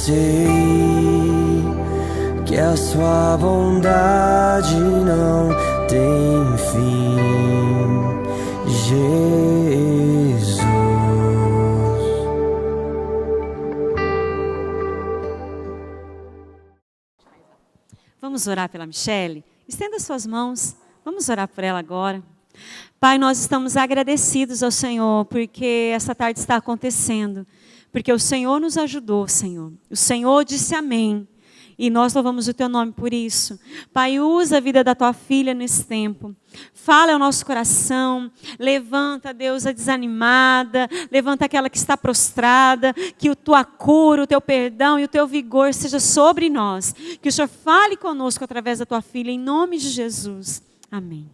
sei que a sua bondade não tem fim, Jesus. Vamos orar pela Michele? Estenda suas mãos, vamos orar por ela agora. Pai, nós estamos agradecidos ao Senhor, porque essa tarde está acontecendo, porque o Senhor nos ajudou, Senhor. O Senhor disse amém, e nós louvamos o Teu nome por isso. Pai, usa a vida da Tua filha nesse tempo. Fala ao nosso coração, levanta, Deus, a desanimada, levanta aquela que está prostrada, que a Tua cura, o Teu perdão e o Teu vigor seja sobre nós. Que o Senhor fale conosco através da Tua filha, em nome de Jesus. Amém.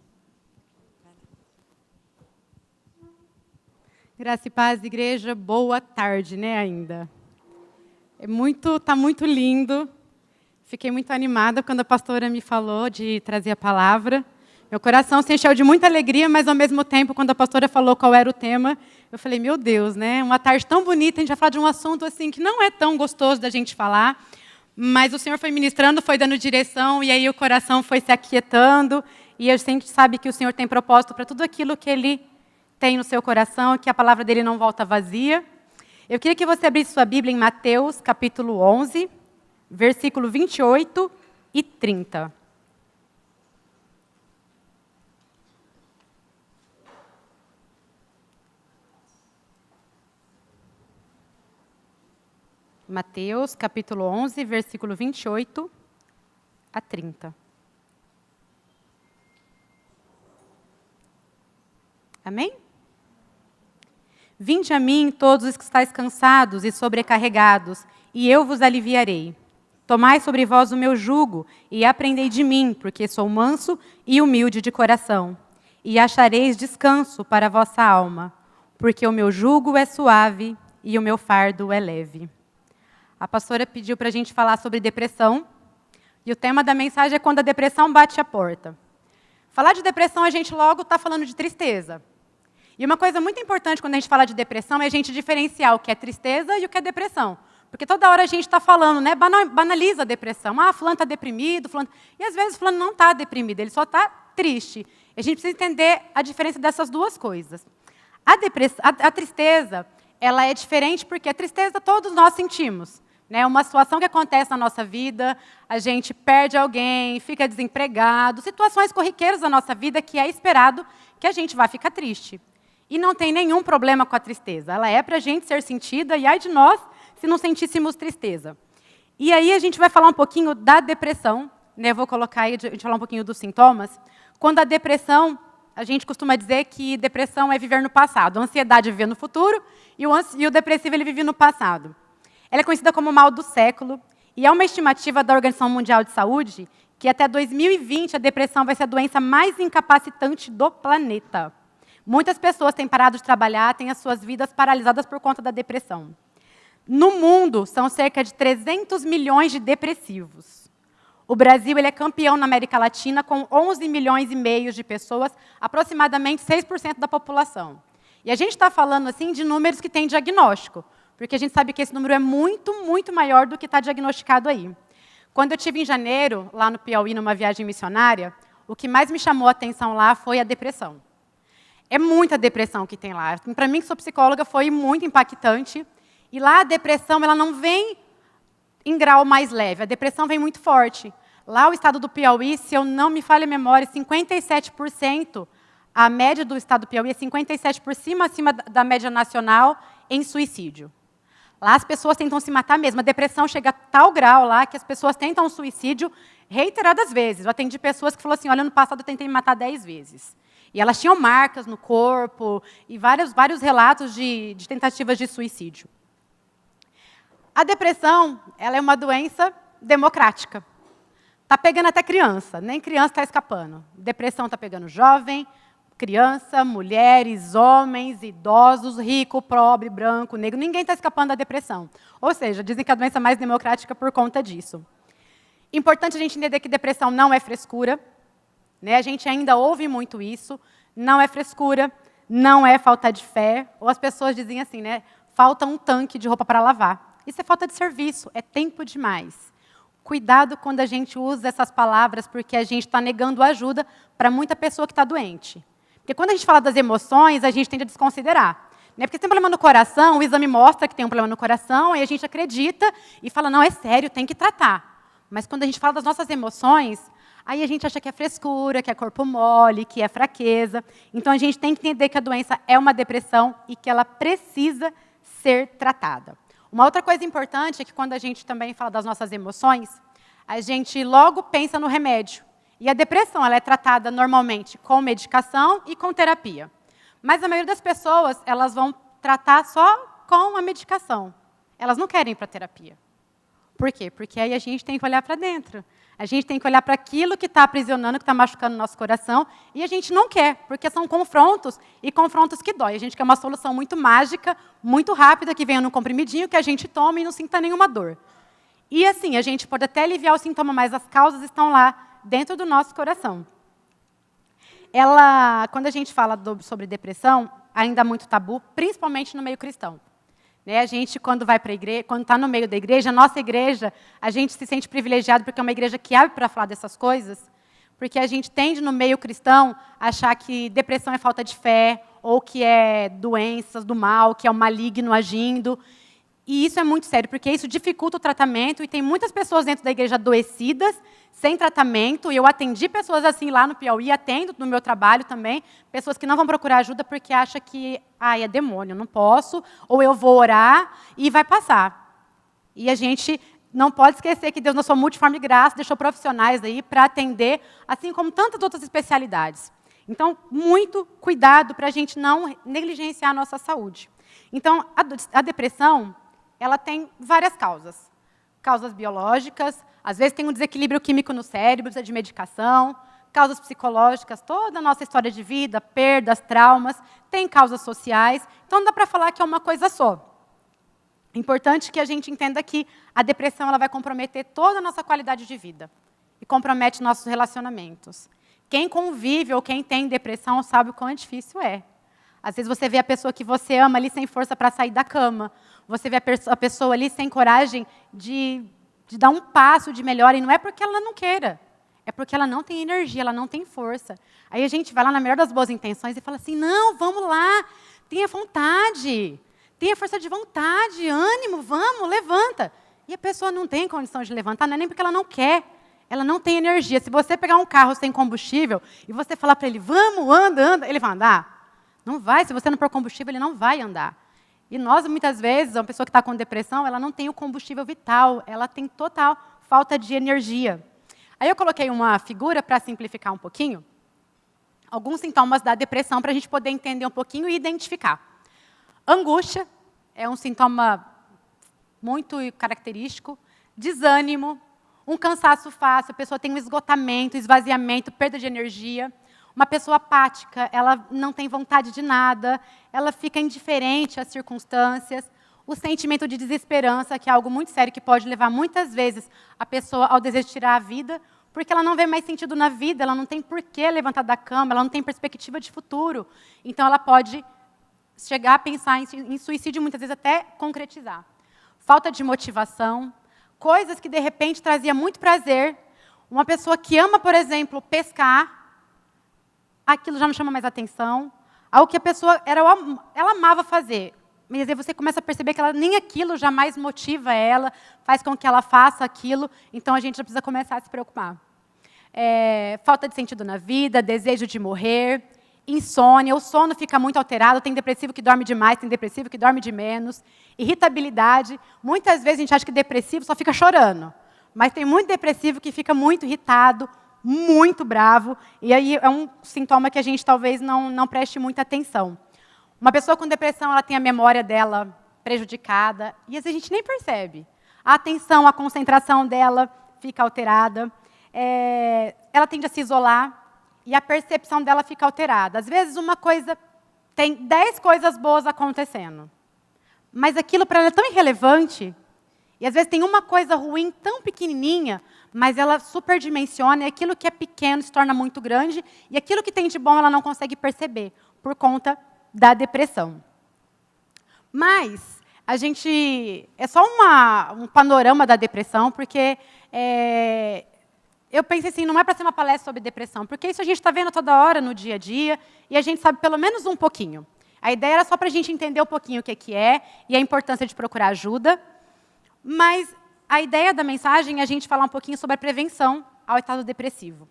Graça e paz, igreja, boa tarde, né, ainda. Tá muito lindo. Fiquei muito animada quando a pastora me falou de trazer a palavra. Meu coração se encheu de muita alegria, mas ao mesmo tempo, quando a pastora falou qual era o tema, eu falei, meu Deus, né? Uma tarde tão bonita, a gente vai falar de um assunto assim que não é tão gostoso da gente falar, mas o Senhor foi ministrando, foi dando direção, e aí o coração foi se aquietando, e a gente sabe que o Senhor tem propósito para tudo aquilo que Ele tem no seu coração, que a palavra dele não volta vazia. Eu queria que você abrisse sua Bíblia em Mateus, capítulo 11, versículo 28 e 30. Mateus, capítulo 11, versículo 28 a 30. Amém? Vinde a mim todos os que estáis cansados e sobrecarregados, e eu vos aliviarei. Tomai sobre vós o meu jugo, e aprendei de mim, porque sou manso e humilde de coração. E achareis descanso para a vossa alma, porque o meu jugo é suave e o meu fardo é leve. A pastora pediu para a gente falar sobre depressão, e o tema da mensagem é quando a depressão bate a porta. Falar de depressão, a gente logo está falando de tristeza. E uma coisa muito importante quando a gente fala de depressão é a gente diferenciar o que é tristeza e o que é depressão. Porque toda hora a gente está falando, né, banaliza a depressão. Ah, fulano está deprimido, fulano... E às vezes fulano não está deprimido, ele só está triste. E a gente precisa entender a diferença dessas duas coisas. A tristeza, ela é diferente porque a tristeza todos nós sentimos. Né? Uma situação que acontece na nossa vida, a gente perde alguém, fica desempregado, situações corriqueiras da nossa vida que é esperado que a gente vá ficar triste. E não tem nenhum problema com a tristeza. Ela é para a gente ser sentida, e ai de nós se não sentíssemos tristeza. E aí a gente vai falar um pouquinho da depressão, né? Eu vou colocar aí, a gente falar um pouquinho dos sintomas. Quando a depressão, a gente costuma dizer que depressão é viver no passado. A ansiedade é viver no futuro, e o depressivo ele vive no passado. Ela é conhecida como o mal do século, e é uma estimativa da Organização Mundial de Saúde que até 2020 a depressão vai ser a doença mais incapacitante do planeta. Muitas pessoas têm parado de trabalhar, têm as suas vidas paralisadas por conta da depressão. No mundo, são cerca de 300 milhões de depressivos. O Brasil ele é campeão na América Latina, com 11 milhões e meio de pessoas, aproximadamente 6% da população. E a gente está falando assim, de números que têm diagnóstico, porque a gente sabe que esse número é muito, muito maior do que está diagnosticado aí. Quando eu estive em janeiro, lá no Piauí, numa viagem missionária, o que mais me chamou a atenção lá foi a depressão. É muita depressão que tem lá. Para mim, que sou psicóloga, foi muito impactante. E lá a depressão ela não vem em grau mais leve, a depressão vem muito forte. Lá o estado do Piauí, se eu não me falha a memória, 57%, a média do estado do Piauí é 57% acima da média nacional em suicídio. Lá as pessoas tentam se matar mesmo. A depressão chega a tal grau lá que as pessoas tentam suicídio reiteradas vezes. Eu atendi pessoas que falaram assim, olha, ano passado eu tentei me matar 10 vezes. E elas tinham marcas no corpo e vários relatos de tentativas de suicídio. A depressão ela é uma doença democrática. Está pegando até criança, nem criança está escapando. Depressão está pegando jovem, criança, mulheres, homens, idosos, rico, pobre, branco, negro. Ninguém está escapando da depressão. Ou seja, dizem que é a doença mais democrática por conta disso. Importante a gente entender que depressão não é frescura. Né? A gente ainda ouve muito isso. Não é frescura, não é falta de fé. Ou as pessoas dizem assim, né? Falta um tanque de roupa para lavar. Isso é falta de serviço, é tempo demais. Cuidado quando a gente usa essas palavras, porque a gente está negando ajuda para muita pessoa que está doente. Porque quando a gente fala das emoções, a gente tende a desconsiderar. Né? Porque se tem um problema no coração, o exame mostra que tem um problema no coração, aí a gente acredita e fala, não, é sério, tem que tratar. Mas quando a gente fala das nossas emoções, aí a gente acha que é frescura, que é corpo mole, que é fraqueza. Então, a gente tem que entender que a doença é uma depressão e que ela precisa ser tratada. Uma outra coisa importante é que quando a gente também fala das nossas emoções, a gente logo pensa no remédio. E a depressão ela é tratada normalmente com medicação e com terapia. Mas a maioria das pessoas, elas vão tratar só com a medicação. Elas não querem ir para a terapia. Por quê? Porque aí a gente tem que olhar para dentro. A gente tem que olhar para aquilo que está aprisionando, que está machucando o nosso coração, e a gente não quer, porque são confrontos, e confrontos que dói. A gente quer uma solução muito mágica, muito rápida, que venha num comprimidinho, que a gente tome e não sinta nenhuma dor. E assim, a gente pode até aliviar o sintoma, mas as causas estão lá, dentro do nosso coração. Quando a gente fala sobre depressão, ainda há muito tabu, principalmente no meio cristão. A gente, quando vai para a igreja, quando está no meio da igreja, a nossa igreja, a gente se sente privilegiado porque é uma igreja que abre para falar dessas coisas, porque a gente tende, no meio cristão, a achar que depressão é falta de fé, ou que é doenças do mal, que é o maligno agindo. E isso é muito sério, porque isso dificulta o tratamento, e tem muitas pessoas dentro da igreja adoecidas, sem tratamento, e eu atendi pessoas assim lá no Piauí, atendo no meu trabalho também, pessoas que não vão procurar ajuda porque acham que é demônio, não posso, ou eu vou orar e vai passar. E a gente não pode esquecer que Deus, na sua multiforme graça, deixou profissionais aí para atender, assim como tantas outras especialidades. Então, muito cuidado para a gente não negligenciar a nossa saúde. Então, a depressão, ela tem várias causas. Causas biológicas, às vezes tem um desequilíbrio químico no cérebro, precisa de medicação. Causas psicológicas, toda a nossa história de vida, perdas, traumas. Tem causas sociais. Então, não dá para falar que é uma coisa só. É importante que a gente entenda que a depressão ela vai comprometer toda a nossa qualidade de vida. E compromete nossos relacionamentos. Quem convive ou quem tem depressão sabe o quão difícil é. Às vezes você vê a pessoa que você ama ali sem força para sair da cama. Você vê a pessoa ali sem coragem de dar um passo de melhora. E não é porque ela não queira. É porque ela não tem energia, ela não tem força. Aí a gente vai lá na melhor das boas intenções e fala assim, não, vamos lá, tenha vontade. Tenha força de vontade, ânimo, vamos, levanta. E a pessoa não tem condição de levantar, não é nem porque ela não quer. Ela não tem energia. Se você pegar um carro sem combustível e você falar para ele, vamos, anda, ele vai andar? Não vai. Se você não pôr combustível, ele não vai andar. E nós, muitas vezes, uma pessoa que está com depressão, ela não tem o combustível vital, ela tem total falta de energia. Aí eu coloquei uma figura para simplificar um pouquinho, alguns sintomas da depressão para a gente poder entender um pouquinho e identificar. Angústia é um sintoma muito característico, desânimo, um cansaço fácil, a pessoa tem um esgotamento, esvaziamento, perda de energia. Uma pessoa apática, ela não tem vontade de nada, ela fica indiferente às circunstâncias. O sentimento de desesperança, que é algo muito sério, que pode levar muitas vezes a pessoa ao desejo de tirar a vida, porque ela não vê mais sentido na vida, ela não tem por que levantar da cama, ela não tem perspectiva de futuro. Então, ela pode chegar a pensar em suicídio, muitas vezes até concretizar. Falta de motivação, coisas que, de repente, trazia muito prazer. Uma pessoa que ama, por exemplo, pescar, aquilo já não chama mais atenção. Algo que a pessoa ela amava fazer. Mas aí você começa a perceber que nem aquilo jamais motiva ela, faz com que ela faça aquilo. Então, a gente já precisa começar a se preocupar. Falta de sentido na vida, desejo de morrer, insônia, o sono fica muito alterado, tem depressivo que dorme demais, tem depressivo que dorme de menos, irritabilidade. Muitas vezes a gente acha que depressivo só fica chorando, mas tem muito depressivo que fica muito irritado, muito bravo, e aí é um sintoma que a gente talvez não preste muita atenção. Uma pessoa com depressão, ela tem a memória dela prejudicada, e às vezes a gente nem percebe. A atenção, a concentração dela fica alterada, ela tende a se isolar, e a percepção dela fica alterada. Às vezes, tem 10 coisas boas acontecendo, mas aquilo para ela é tão irrelevante, e às vezes tem uma coisa ruim tão pequenininha, mas ela superdimensiona, e aquilo que é pequeno se torna muito grande, e aquilo que tem de bom ela não consegue perceber, por conta da depressão. Mas É só um panorama da depressão, porque eu pensei assim, não é para ser uma palestra sobre depressão, porque isso a gente está vendo toda hora no dia a dia, e a gente sabe pelo menos um pouquinho. A ideia era só para a gente entender um pouquinho o que é e a importância de procurar ajuda, mas a ideia da mensagem é a gente falar um pouquinho sobre a prevenção ao estado depressivo.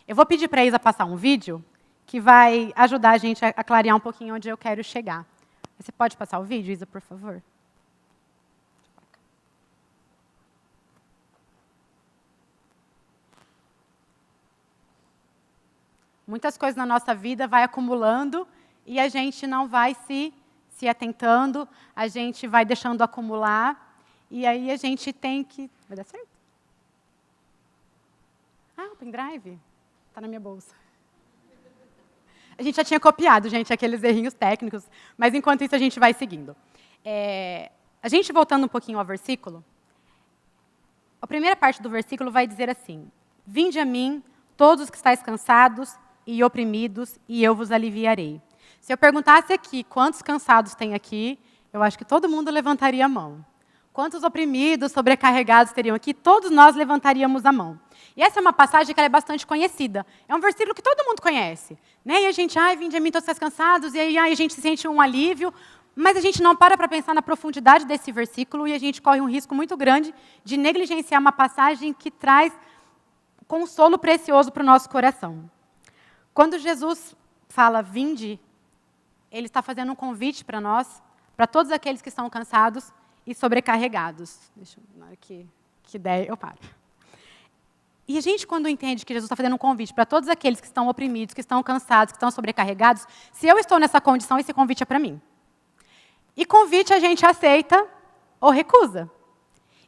Eu vou pedir para a Isa passar um vídeo que vai ajudar a gente a clarear um pouquinho onde eu quero chegar. Você pode passar o vídeo, Isa, por favor? Muitas coisas na nossa vida vai acumulando e a gente não vai se atentando, a gente vai deixando acumular e aí a gente tem que... Vai dar certo? O pendrive está na minha bolsa. A gente já tinha copiado, gente, aqueles errinhos técnicos, mas enquanto isso a gente vai seguindo. A gente voltando um pouquinho ao versículo, a primeira parte do versículo vai dizer assim: Vinde a mim, todos os que estáis cansados e oprimidos, e eu vos aliviarei. Se eu perguntasse aqui quantos cansados tem aqui, eu acho que todo mundo levantaria a mão. Quantos oprimidos, sobrecarregados teriam aqui? Todos nós levantaríamos a mão. E essa é uma passagem que ela é bastante conhecida. É um versículo que todo mundo conhece. Né? E a gente, vinde a mim todos os cansados, e aí a gente se sente um alívio, mas a gente não para pensar na profundidade desse versículo e a gente corre um risco muito grande de negligenciar uma passagem que traz consolo precioso para o nosso coração. Quando Jesus fala, vinde, ele está fazendo um convite para nós, para todos aqueles que estão cansados e sobrecarregados. Deixa eu, na hora que der, eu paro. E a gente, quando entende que Jesus está fazendo um convite para todos aqueles que estão oprimidos, que estão cansados, que estão sobrecarregados, se eu estou nessa condição, esse convite é para mim. E convite a gente aceita ou recusa.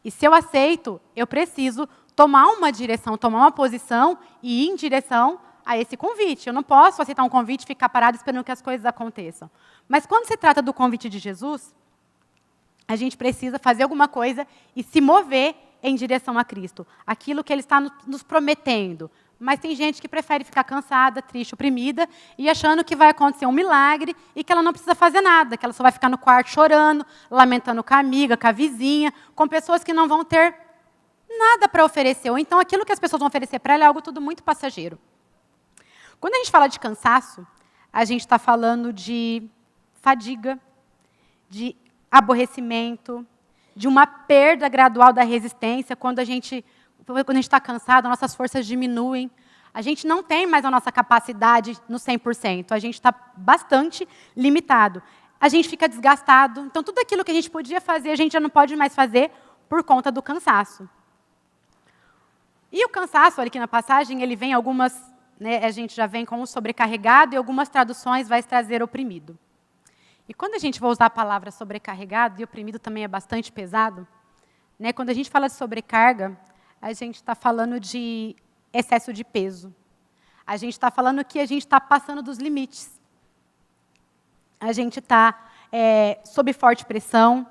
E se eu aceito, eu preciso tomar uma direção, tomar uma posição e ir em direção a esse convite. Eu não posso aceitar um convite e ficar parado esperando que as coisas aconteçam. Mas quando se trata do convite de Jesus, a gente precisa fazer alguma coisa e se mover em direção a Cristo. Aquilo que Ele está nos prometendo. Mas tem gente que prefere ficar cansada, triste, oprimida, e achando que vai acontecer um milagre e que ela não precisa fazer nada, que ela só vai ficar no quarto chorando, lamentando com a amiga, com a vizinha, com pessoas que não vão ter nada para oferecer. Ou então aquilo que as pessoas vão oferecer para ela é algo tudo muito passageiro. Quando a gente fala de cansaço, a gente está falando de fadiga, de aborrecimento, de uma perda gradual da resistência. Quando a gente está cansado, nossas forças diminuem. A gente não tem mais a nossa capacidade no 100%. A gente está bastante limitado. A gente fica desgastado. Então, tudo aquilo que a gente podia fazer, a gente já não pode mais fazer por conta do cansaço. E o cansaço, olha aqui na passagem, ele vem algumas... a gente já vem com o sobrecarregado e algumas traduções vai trazer oprimido. E quando a gente vai usar a palavra sobrecarregado, e oprimido também é bastante pesado, quando a gente fala de sobrecarga, a gente está falando de excesso de peso. A gente está falando que a gente está passando dos limites. A gente está sob forte pressão.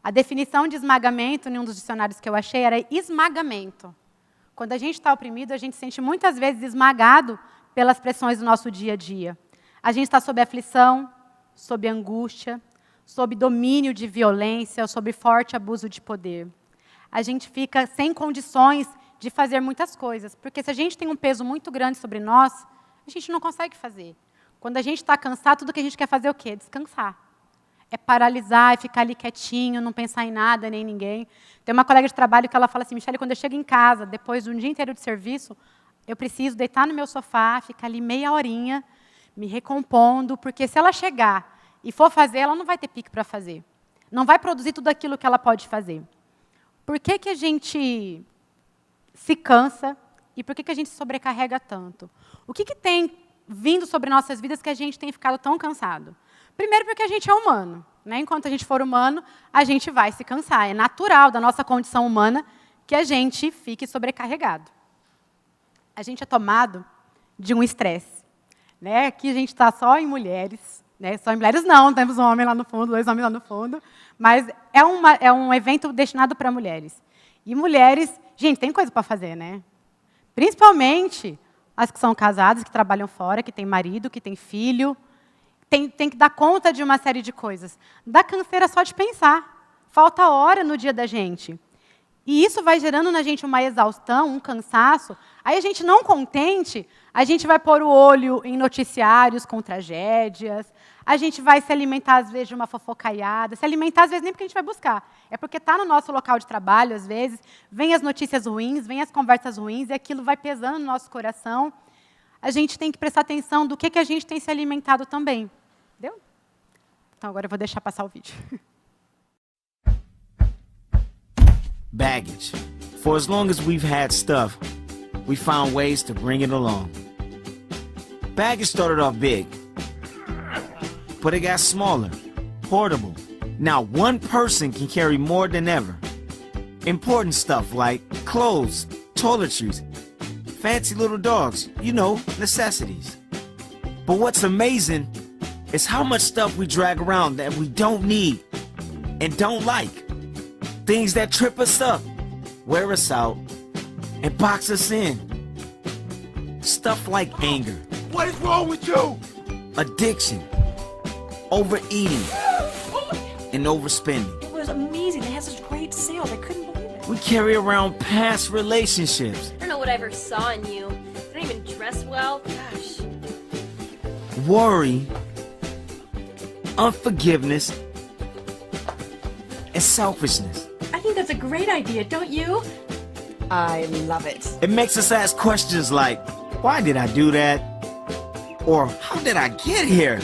A definição de esmagamento, em um dos dicionários que eu achei, era esmagamento. Quando a gente está oprimido, a gente se sente muitas vezes esmagado pelas pressões do nosso dia a dia. A gente está sob aflição, sob angústia, sob domínio de violência, sob forte abuso de poder. A gente fica sem condições de fazer muitas coisas, porque se a gente tem um peso muito grande sobre nós, a gente não consegue fazer. Quando a gente está cansado, tudo que a gente quer fazer é o quê? Descansar. É paralisar, é ficar ali quietinho, não pensar em nada, nem em ninguém. Tem uma colega de trabalho que ela fala assim, Michele, quando eu chego em casa, depois de um dia inteiro de serviço, eu preciso deitar no meu sofá, ficar ali meia horinha, me recompondo, porque se ela chegar e for fazer, ela não vai ter pique para fazer. Não vai produzir tudo aquilo que ela pode fazer. Por que a gente se cansa e por que a gente se sobrecarrega tanto? O que tem vindo sobre nossas vidas que a gente tem ficado tão cansado? Primeiro porque a gente é humano. Enquanto a gente for humano, a gente vai se cansar. É natural da nossa condição humana que a gente fique sobrecarregado. A gente é tomado de um estresse. Aqui a gente está só em mulheres. Só em mulheres não, temos um homem lá no fundo, 2 homens lá no fundo. Mas é um evento destinado para mulheres. E mulheres, gente, tem coisa para fazer, Principalmente as que são casadas, que trabalham fora, que têm marido, que têm filho. Tem que dar conta de uma série de coisas. Dá canseira só de pensar. falta hora no dia da gente. E isso vai gerando na gente uma exaustão, um cansaço. Aí a gente não contente, a gente vai pôr o olho em noticiários com tragédias, a gente vai se alimentar, às vezes, de uma fofocaiada. Se alimentar, às vezes, nem porque a gente vai buscar. É porque está no nosso local de trabalho, às vezes, vem as notícias ruins, vem as conversas ruins, e aquilo vai pesando no nosso coração. A gente tem que prestar atenção do que a gente tem se alimentado também. Entendeu? Então, agora eu vou deixar passar o vídeo. Baggage. For as long as we've had stuff, we found ways to bring it along. Baggage started off big, but it got smaller, portable. Now one person can carry more than ever. Important stuff like clothes, toiletries, fancy little dogs, you know, necessities. But what's amazing is how much stuff we drag around that we don't need and don't like. Things that trip us up, wear us out, and box us in. Stuff like anger. What is wrong with you? Addiction, overeating, and overspending. It was amazing. They had such great sales. I couldn't believe it. We carry around past relationships, I don't know what I ever saw in you. Didn't even dress well. Gosh. worry, unforgiveness, and selfishness. I think that's a great idea, don't you? I love it. It makes us ask questions like, why did I do that? Or how did I get here?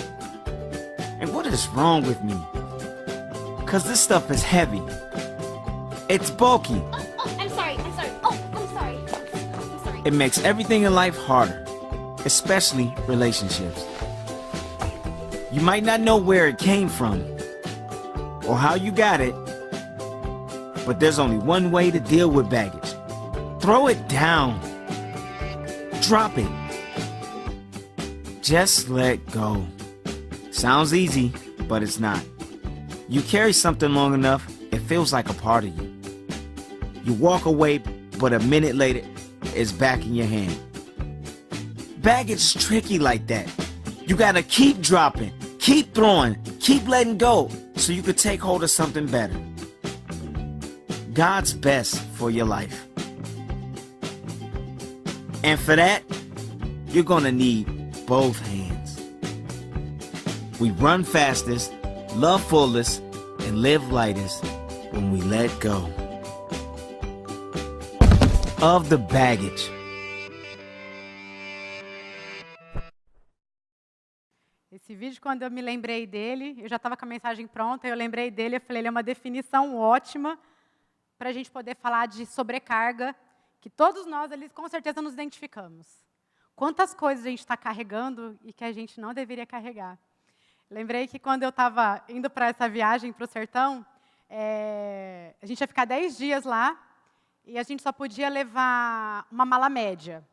And what is wrong with me? Because this stuff is heavy. It's bulky. I'm sorry. I'm sorry. It makes everything in life harder, especially relationships. You might not know where it came from or how you got it, but there's only one way to deal with baggage. Throw it down. Drop it. Just let go. Sounds easy, but it's not. You carry something long enough, it feels like a part of you. You walk away, but a minute later, it's back in your hand. Baggage is tricky like that. You gotta keep dropping, keep throwing, keep letting go, so you can take hold of something better. God's best for your life. And for that, you're gonna need both hands. We run fastest, love fullest, and live lightest when we let go of the baggage. Esse vídeo, quando eu me lembrei dele, eu já estava com a mensagem pronta, eu lembrei dele, eu falei, ele é uma definição ótima para a gente poder falar de sobrecarga, que todos nós ali com certeza nos identificamos. Quantas coisas a gente está carregando e que a gente não deveria carregar. Lembrei que quando eu estava indo para essa viagem para o sertão, a gente ia ficar 10 dias lá e a gente só podia levar uma mala média.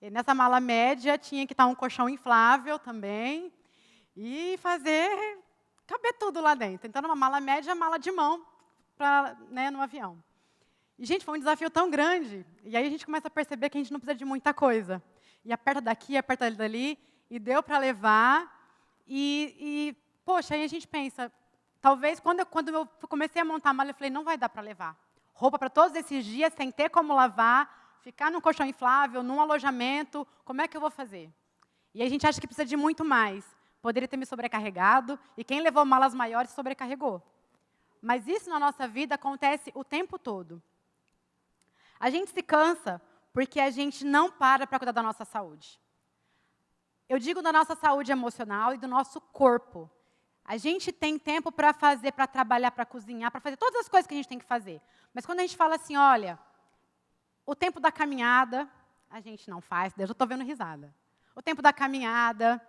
E nessa mala média tinha que estar um colchão inflável também e caber tudo lá dentro. Então, numa mala média, mala de mão no avião. E, gente, foi um desafio tão grande. E aí a gente começa a perceber que a gente não precisa de muita coisa. E aperta daqui, aperta dali, e deu para levar. Poxa, aí a gente pensa, talvez quando eu comecei a montar a mala, eu falei, não vai dar para levar. Roupa para todos esses dias, sem ter como lavar, ficar num colchão inflável, num alojamento, como é que eu vou fazer? E aí a gente acha que precisa de muito mais. Poderia ter me sobrecarregado, e quem levou malas maiores sobrecarregou. Mas isso na nossa vida acontece o tempo todo. A gente se cansa porque a gente não para cuidar da nossa saúde. Eu digo da nossa saúde emocional e do nosso corpo. A gente tem tempo para fazer, para trabalhar, para cozinhar, para fazer todas as coisas que a gente tem que fazer. Mas quando a gente fala assim, olha, o tempo da caminhada, a gente não faz, eu já estou vendo risada. O tempo da caminhada,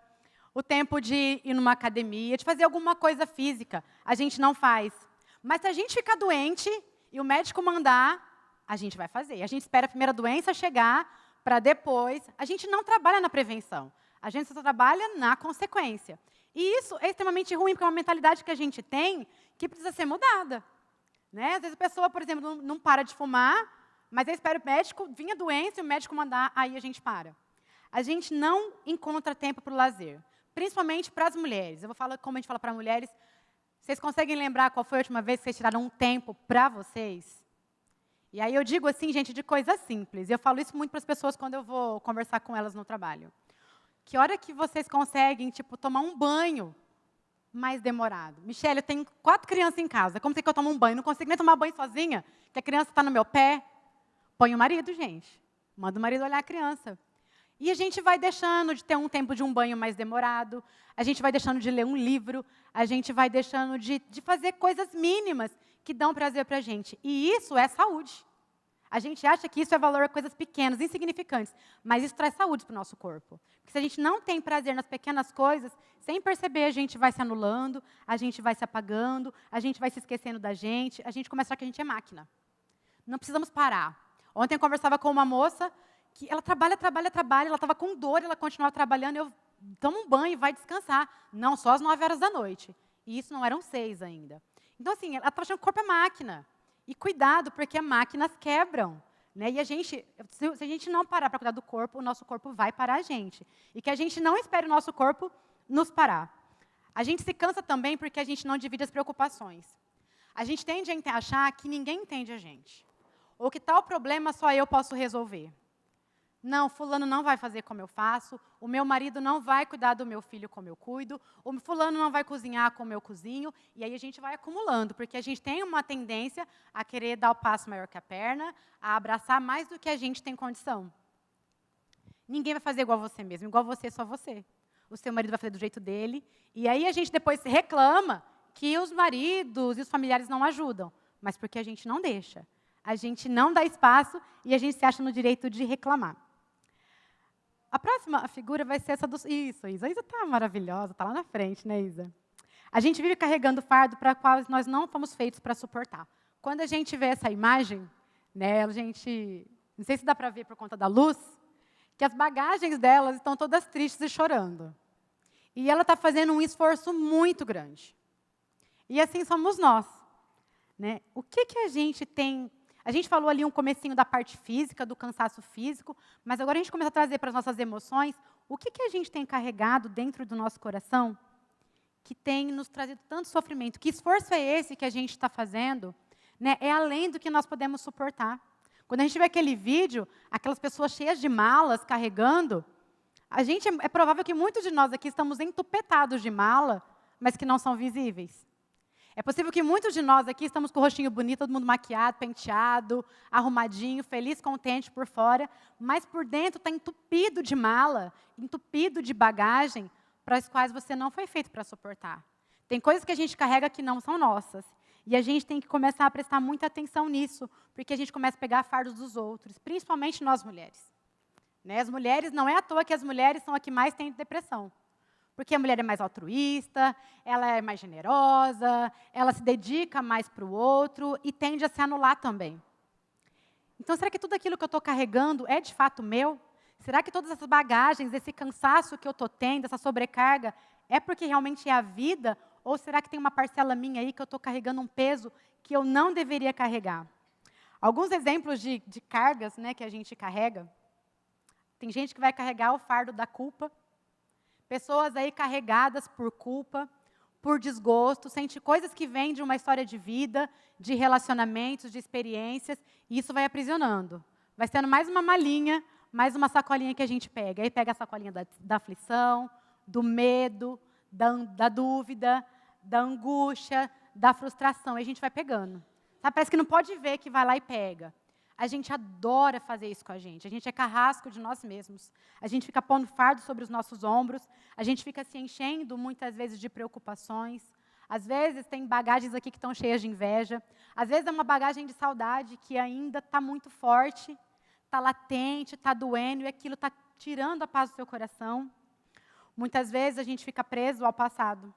o tempo de ir numa academia, de fazer alguma coisa física, a gente não faz. Mas se a gente ficar doente e o médico mandar, a gente vai fazer. A gente espera a primeira doença chegar para depois. A gente não trabalha na prevenção. A gente só trabalha na consequência. E isso é extremamente ruim, porque é uma mentalidade que a gente tem que precisa ser mudada. Né? Às vezes a pessoa, por exemplo, não para de fumar, mas aí espera o médico, vinha a doença e o médico mandar, aí a gente para. A gente não encontra tempo para o lazer, principalmente para as mulheres. Eu vou falar como a gente fala para mulheres. Vocês conseguem lembrar qual foi a última vez que vocês tiraram um tempo para vocês? E aí eu digo assim, gente, de coisas simples. E eu falo isso muito para as pessoas quando eu vou conversar com elas no trabalho. Que hora que vocês conseguem, tipo, tomar um banho mais demorado? Michele, eu tenho 4 crianças em casa. Como que eu tomo um banho? Não consigo nem tomar banho sozinha, que a criança está no meu pé. Põe o marido, gente. Manda o marido olhar a criança. E a gente vai deixando de ter um tempo de um banho mais demorado, a gente vai deixando de ler um livro, a gente vai deixando de fazer coisas mínimas que dão prazer para a gente. E isso é saúde. A gente acha que isso é valor a coisas pequenas, insignificantes, mas isso traz saúde para o nosso corpo. Porque se a gente não tem prazer nas pequenas coisas, sem perceber, a gente vai se anulando, a gente vai se apagando, a gente vai se esquecendo da gente, a gente começa a achar que a gente é máquina. Não precisamos parar. Ontem eu conversava com uma moça que ela trabalha, ela estava com dor, ela continuava trabalhando, eu tomo um banho e vai descansar. Não, só às 9 horas da noite. E isso não eram 6 ainda. Então, assim, ela estava achando que o corpo é máquina. E cuidado, porque máquinas quebram. Né? E se a gente não parar para cuidar do corpo, o nosso corpo vai parar a gente. E que a gente não espere o nosso corpo nos parar. A gente se cansa também porque a gente não divide as preocupações. A gente tende a achar que ninguém entende a gente. Ou que tal problema só eu posso resolver. Não, fulano não vai fazer como eu faço, o meu marido não vai cuidar do meu filho como eu cuido, o fulano não vai cozinhar como eu cozinho, e aí a gente vai acumulando, porque a gente tem uma tendência a querer dar o passo maior que a perna, a abraçar mais do que a gente tem condição. Ninguém vai fazer igual você mesmo, igual você, só você. O seu marido vai fazer do jeito dele, e aí a gente depois reclama que os maridos e os familiares não ajudam, mas porque a gente não deixa. A gente não dá espaço e a gente se acha no direito de reclamar. A próxima figura vai ser essa do... Isso, Isa. A Isa está maravilhosa, está lá na frente, né, Isa? A gente vive carregando fardo para qual nós não fomos feitos para suportar. Quando a gente vê essa imagem, né, a gente... Não sei se dá para ver por conta da luz, que as bagagens delas estão todas tristes e chorando. E ela está fazendo um esforço muito grande. E assim somos nós. Né? O que a gente tem... A gente falou ali um comecinho da parte física, do cansaço físico, mas agora a gente começa a trazer para as nossas emoções o que a gente tem carregado dentro do nosso coração que tem nos trazido tanto sofrimento. Que esforço é esse que a gente está fazendo? Né? É além do que nós podemos suportar. Quando a gente vê aquele vídeo, aquelas pessoas cheias de malas carregando, é provável que muitos de nós aqui estamos entupetados de mala, mas que não são visíveis. É possível que muitos de nós aqui estamos com o rostinho bonito, todo mundo maquiado, penteado, arrumadinho, feliz, contente por fora, mas por dentro está entupido de mala, entupido de bagagem, para as quais você não foi feito para suportar. Tem coisas que a gente carrega que não são nossas. E a gente tem que começar a prestar muita atenção nisso, porque a gente começa a pegar fardos dos outros, principalmente nós mulheres. Né? As mulheres, não é à toa que as mulheres são as que mais têm depressão. Porque a mulher é mais altruísta, ela é mais generosa, ela se dedica mais para o outro e tende a se anular também. Então, será que tudo aquilo que eu estou carregando é de fato meu? Será que todas essas bagagens, esse cansaço que eu estou tendo, essa sobrecarga, é porque realmente é a vida? Ou será que tem uma parcela minha aí que eu estou carregando um peso que eu não deveria carregar? Alguns exemplos de cargas, né, que a gente carrega. Tem gente que vai carregar o fardo da culpa. Pessoas aí carregadas por culpa, por desgosto, sente coisas que vêm de uma história de vida, de relacionamentos, de experiências, e isso vai aprisionando. Vai sendo mais uma malinha, mais uma sacolinha que a gente pega. Aí pega a sacolinha da aflição, do medo, da dúvida, da angústia, da frustração. Aí a gente vai pegando. Sabe, parece que não pode ver que vai lá e pega. A gente adora fazer isso com a gente é carrasco de nós mesmos. A gente fica pondo fardo sobre os nossos ombros, a gente fica se enchendo muitas vezes de preocupações. Às vezes tem bagagens aqui que estão cheias de inveja. Às vezes é uma bagagem de saudade que ainda está muito forte, está latente, está doendo e aquilo está tirando a paz do seu coração. Muitas vezes a gente fica preso ao passado.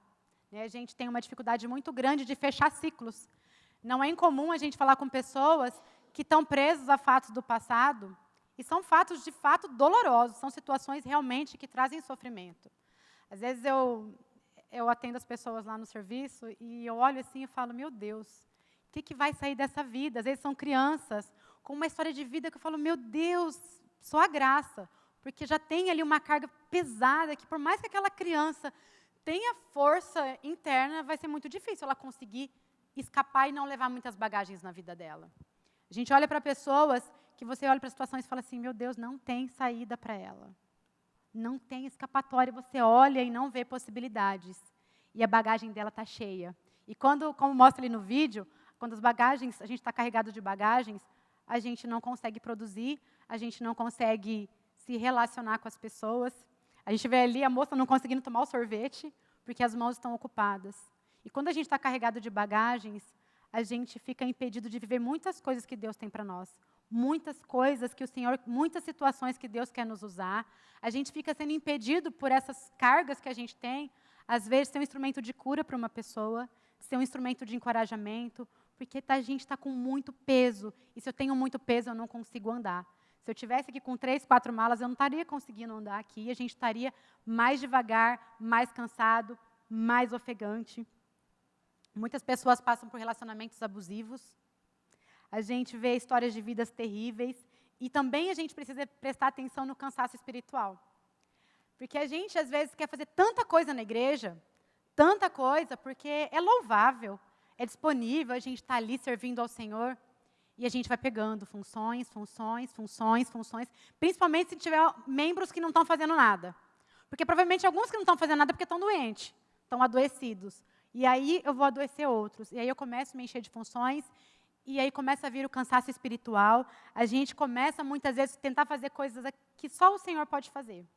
Né? A gente tem uma dificuldade muito grande de fechar ciclos. Não é incomum a gente falar com pessoas que estão presos a fatos do passado, e são fatos, de fato, dolorosos, são situações realmente que trazem sofrimento. Às vezes eu atendo as pessoas lá no serviço, e eu olho assim e falo, meu Deus, o que vai sair dessa vida? Às vezes são crianças com uma história de vida que eu falo, meu Deus, só a graça, porque já tem ali uma carga pesada, que por mais que aquela criança tem a força interna, vai ser muito difícil ela conseguir escapar e não levar muitas bagagens na vida dela. A gente olha para pessoas que você olha para situações e fala assim, meu Deus, não tem saída para ela. Não tem escapatória, você olha e não vê possibilidades. E a bagagem dela está cheia. E quando, como mostra ali no vídeo, quando as bagagens, a gente está carregado de bagagens, a gente não consegue produzir, a gente não consegue se relacionar com as pessoas. A gente vê ali a moça não conseguindo tomar o sorvete, porque as mãos estão ocupadas. E quando a gente está carregado de bagagens, a gente fica impedido de viver muitas coisas que Deus tem para nós. Muitas coisas que o Senhor, muitas situações que Deus quer nos usar. A gente fica sendo impedido por essas cargas que a gente tem, às vezes ser um instrumento de cura para uma pessoa, ser um instrumento de encorajamento, porque a gente está com muito peso, e se eu tenho muito peso, eu não consigo andar. Se eu tivesse aqui com 3, 4 malas, eu não estaria conseguindo andar aqui, a gente estaria mais devagar, mais cansado, mais ofegante. Muitas pessoas passam por relacionamentos abusivos. A gente vê histórias de vidas terríveis. E também a gente precisa prestar atenção no cansaço espiritual. Porque a gente, às vezes, quer fazer tanta coisa na igreja, tanta coisa, porque é louvável, é disponível, a gente está ali servindo ao Senhor. E a gente vai pegando funções, principalmente se tiver membros que não estão fazendo nada. Porque provavelmente alguns que não estão fazendo nada porque estão doentes, estão adoecidos. E aí eu vou adoecer outros. E aí eu começo a me encher de funções, e aí começa a vir o cansaço espiritual. A gente começa, muitas vezes, a tentar fazer coisas que só o Senhor pode fazer.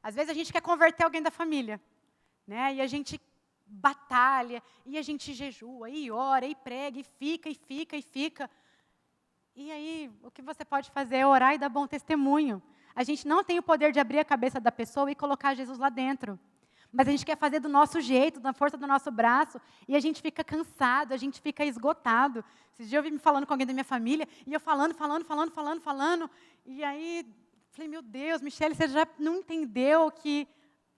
Às vezes a gente quer converter alguém da família, né? E a gente batalha, e a gente jejua, e ora, e prega, e fica. E aí, o que você pode fazer é orar e dar bom testemunho. A gente não tem o poder de abrir a cabeça da pessoa e colocar Jesus lá dentro. Mas a gente quer fazer do nosso jeito, da força do nosso braço, e a gente fica cansado, a gente fica esgotado. Esses dias eu vi me falando com alguém da minha família, e eu falando, e aí, falei, meu Deus, Michele, você já não entendeu que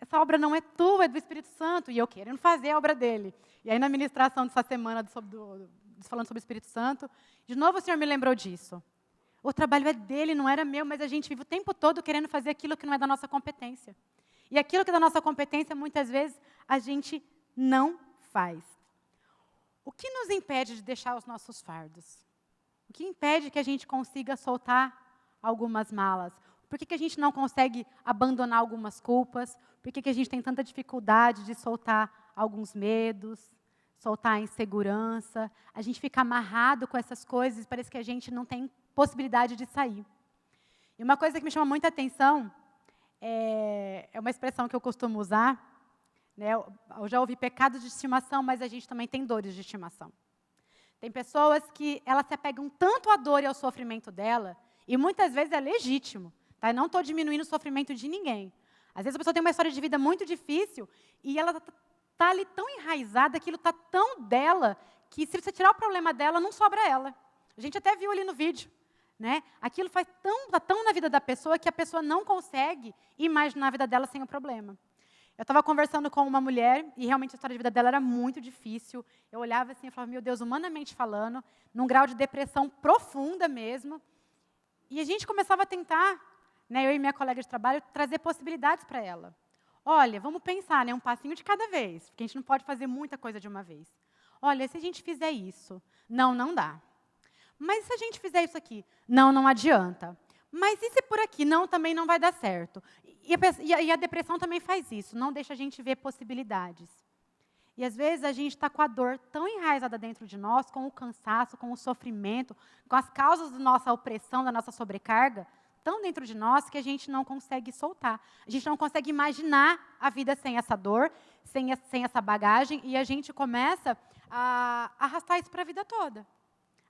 essa obra não é tua, é do Espírito Santo, e eu querendo fazer a obra dele. E aí, na ministração dessa semana, falando sobre o Espírito Santo, de novo o Senhor me lembrou disso. O trabalho é dele, não era meu, mas a gente vive o tempo todo querendo fazer aquilo que não é da nossa competência. E aquilo que é da nossa competência, muitas vezes, a gente não faz. O que nos impede de deixar os nossos fardos? O que impede que a gente consiga soltar algumas malas? Por que a gente não consegue abandonar algumas culpas? Por que a gente tem tanta dificuldade de soltar alguns medos, soltar a insegurança? A gente fica amarrado com essas coisas e parece que a gente não tem possibilidade de sair. E uma coisa que me chama muita atenção é uma expressão que eu costumo usar, né? Eu já ouvi pecados de estimação, mas a gente também tem dores de estimação. Tem pessoas que elas se apegam tanto à dor e ao sofrimento dela, e muitas vezes é legítimo. Tá? Eu não estou diminuindo o sofrimento de ninguém. Às vezes a pessoa tem uma história de vida muito difícil, e ela está ali tão enraizada, aquilo está tão dela, que se você tirar o problema dela, não sobra ela. A gente até viu ali no vídeo. Né? Aquilo está tão na vida da pessoa que a pessoa não consegue imaginar a vida dela sem o problema. Eu estava conversando com uma mulher e realmente a história de vida dela era muito difícil. Eu olhava assim e falava, meu Deus, humanamente falando, num grau de depressão profunda mesmo. E a gente começava a tentar, né, eu e minha colega de trabalho, trazer possibilidades para ela. Olha, vamos pensar, né, um passinho de cada vez, porque a gente não pode fazer muita coisa de uma vez. Olha, se a gente fizer isso, não dá. Mas se a gente fizer isso aqui? Não adianta. Mas e se por aqui? Não, também não vai dar certo. E a depressão também faz isso, não deixa a gente ver possibilidades. E às vezes a gente está com a dor tão enraizada dentro de nós, com o cansaço, com o sofrimento, com as causas da nossa opressão, da nossa sobrecarga, tão dentro de nós que a gente não consegue soltar. A gente não consegue imaginar a vida sem essa dor, sem essa bagagem, e a gente começa a arrastar isso para a vida toda.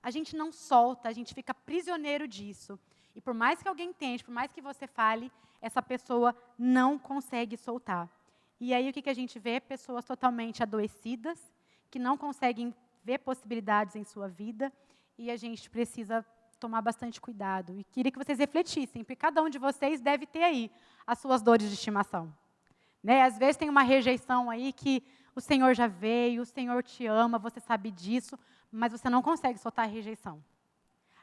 A gente não solta, a gente fica prisioneiro disso. E por mais que alguém tente, por mais que você fale, essa pessoa não consegue soltar. E aí o que a gente vê? Pessoas totalmente adoecidas, que não conseguem ver possibilidades em sua vida, e a gente precisa tomar bastante cuidado. E queria que vocês refletissem, porque cada um de vocês deve ter aí as suas dores de estimação. Né? Às vezes tem uma rejeição aí que o Senhor já veio, o Senhor te ama, você sabe disso, mas você não consegue soltar a rejeição.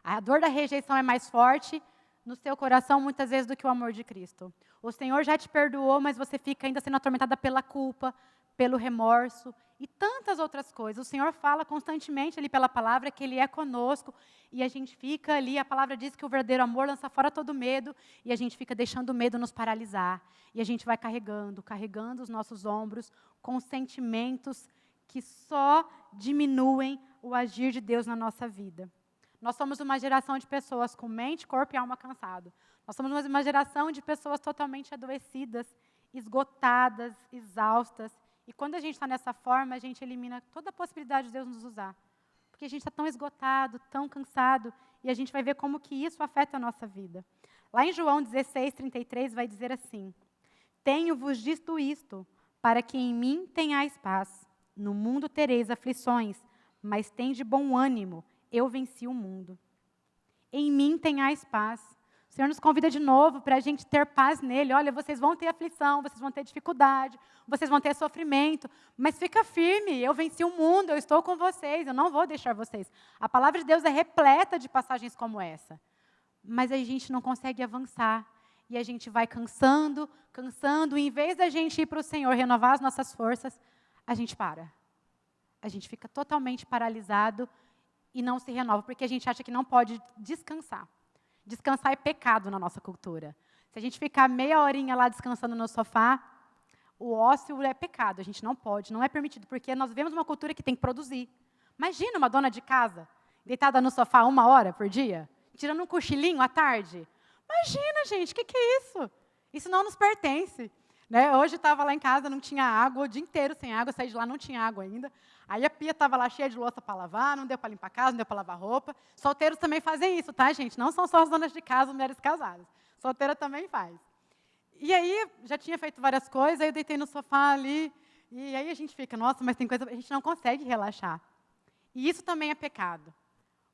A dor da rejeição é mais forte no seu coração, muitas vezes, do que o amor de Cristo. O Senhor já te perdoou, mas você fica ainda sendo atormentada pela culpa, pelo remorso e tantas outras coisas. O Senhor fala constantemente ali pela palavra que Ele é conosco e a gente fica ali, a palavra diz que o verdadeiro amor lança fora todo medo e a gente fica deixando o medo nos paralisar. E a gente vai carregando os nossos ombros com sentimentos que só diminuem o agir de Deus na nossa vida. Nós somos uma geração de pessoas com mente, corpo e alma cansado. Nós somos uma geração de pessoas totalmente adoecidas, esgotadas, exaustas. E quando a gente está nessa forma, a gente elimina toda a possibilidade de Deus nos usar. Porque a gente está tão esgotado, tão cansado, e a gente vai ver como que isso afeta a nossa vida. Lá em João 16:33 vai dizer assim: tenho-vos dito isto, para que em mim tenhais paz. No mundo tereis aflições, mas tende bom ânimo, eu venci o mundo. Em mim tenhais paz. O Senhor nos convida de novo para a gente ter paz nele. Olha, vocês vão ter aflição, vocês vão ter dificuldade, vocês vão ter sofrimento, mas fica firme, eu venci o mundo, eu estou com vocês, eu não vou deixar vocês. A palavra de Deus é repleta de passagens como essa, mas a gente não consegue avançar, e a gente vai cansando, e em vez da gente ir para o Senhor renovar as nossas forças, a gente para. A gente fica totalmente paralisado e não se renova, porque a gente acha que não pode descansar. Descansar é pecado na nossa cultura. Se a gente ficar meia horinha lá descansando no sofá, o ócio é pecado, a gente não pode, não é permitido, porque nós vivemos uma cultura que tem que produzir. Imagina uma dona de casa, deitada no sofá 1 hora por dia, tirando um cochilinho à tarde. Imagina, gente, o que é isso? Isso não nos pertence. Né? Hoje estava lá em casa, não tinha água, o dia inteiro sem água, saí de lá, não tinha água ainda. Aí a pia estava lá cheia de louça para lavar, não deu para limpar a casa, não deu para lavar roupa. Solteiros também fazem isso, tá, gente? Não são só as donas de casa, mulheres casadas. Solteira também faz. E aí, já tinha feito várias coisas, aí eu deitei no sofá ali, e aí a gente fica, nossa, mas tem coisa, a gente não consegue relaxar. E isso também é pecado.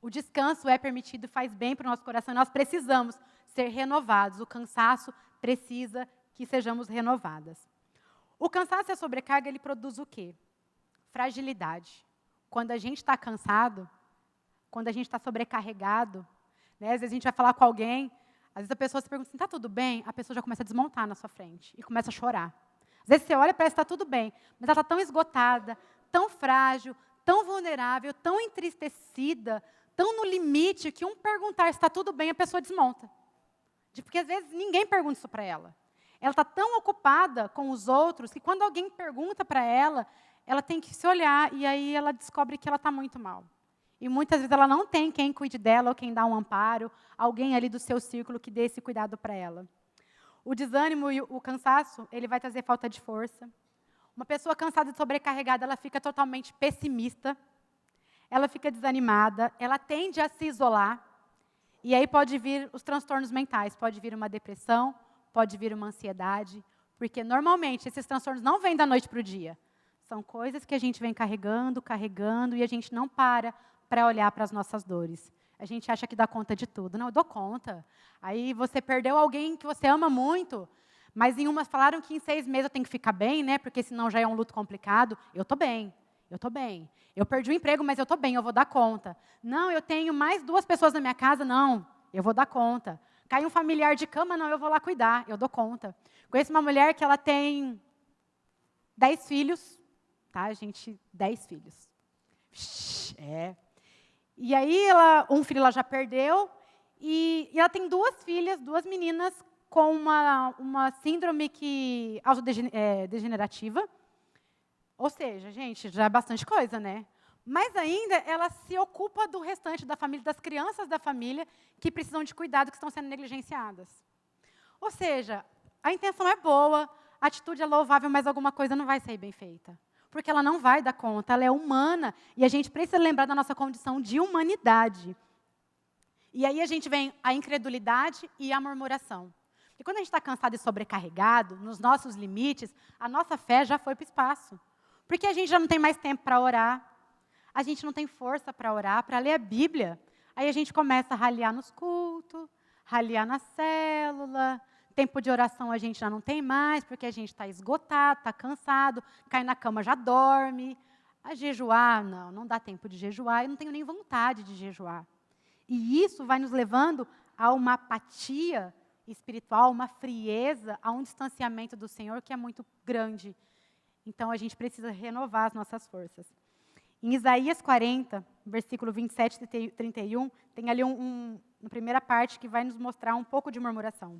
O descanso é permitido, faz bem para o nosso coração, e nós precisamos ser renovados. O cansaço precisa que sejamos renovadas. O cansaço e a sobrecarga, ele produz o quê? Fragilidade. Quando a gente está cansado, quando a gente está sobrecarregado, né, às vezes a gente vai falar com alguém, às vezes a pessoa se pergunta assim, está tudo bem? A pessoa já começa a desmontar na sua frente e começa a chorar. Às vezes você olha e parece que está tudo bem, mas ela está tão esgotada, tão frágil, tão vulnerável, tão entristecida, tão no limite, que perguntar se está tudo bem, a pessoa desmonta. Porque às vezes ninguém pergunta isso para ela. Ela está tão ocupada com os outros que quando alguém pergunta para ela, ela tem que se olhar e aí ela descobre que ela está muito mal. E muitas vezes ela não tem quem cuide dela ou quem dá um amparo, alguém ali do seu círculo que dê esse cuidado para ela. O desânimo e o cansaço, ele vai trazer falta de força. Uma pessoa cansada e sobrecarregada, ela fica totalmente pessimista, ela fica desanimada, ela tende a se isolar, e aí pode vir os transtornos mentais, pode vir uma depressão, pode vir uma ansiedade, porque normalmente esses transtornos não vêm da noite para o dia. São coisas que a gente vem carregando, e a gente não para olhar para as nossas dores. A gente acha que dá conta de tudo. Não, eu dou conta. Aí você perdeu alguém que você ama muito, mas falaram que em 6 meses eu tenho que ficar bem, né? Porque senão já é um luto complicado. Eu estou bem. Eu perdi o emprego, mas eu estou bem, eu vou dar conta. Não, eu tenho mais 2 pessoas na minha casa, não, eu vou dar conta. Cai um familiar de cama, não, eu vou lá cuidar, eu dou conta. Conheço uma mulher que ela tem 10 filhos, tá, gente? 10 filhos. É. E aí, um filho ela já perdeu, e ela tem 2 filhas, 2 meninas, com uma síndrome autodegenerativa. Ou seja, gente, já é bastante coisa, né? Mas ainda ela se ocupa do restante da família, das crianças da família que precisam de cuidado, que estão sendo negligenciadas. Ou seja, a intenção é boa, a atitude é louvável, mas alguma coisa não vai sair bem feita. Porque ela não vai dar conta, ela é humana, e a gente precisa lembrar da nossa condição de humanidade. E aí a gente vem a incredulidade e a murmuração. E quando a gente está cansado e sobrecarregado, nos nossos limites, a nossa fé já foi para o espaço. Porque a gente já não tem mais tempo para orar, a gente não tem força para orar, para ler a Bíblia. Aí a gente começa a raliar nos cultos, raliar na célula, tempo de oração a gente já não tem mais, porque a gente está esgotado, está cansado, cai na cama, já dorme. A jejuar, não dá tempo de jejuar, eu não tenho nem vontade de jejuar. E isso vai nos levando a uma apatia espiritual, uma frieza, a um distanciamento do Senhor que é muito grande. Então, a gente precisa renovar as nossas forças. Em Isaías 40, versículo 27 e 31, tem ali na primeira parte que vai nos mostrar um pouco de murmuração.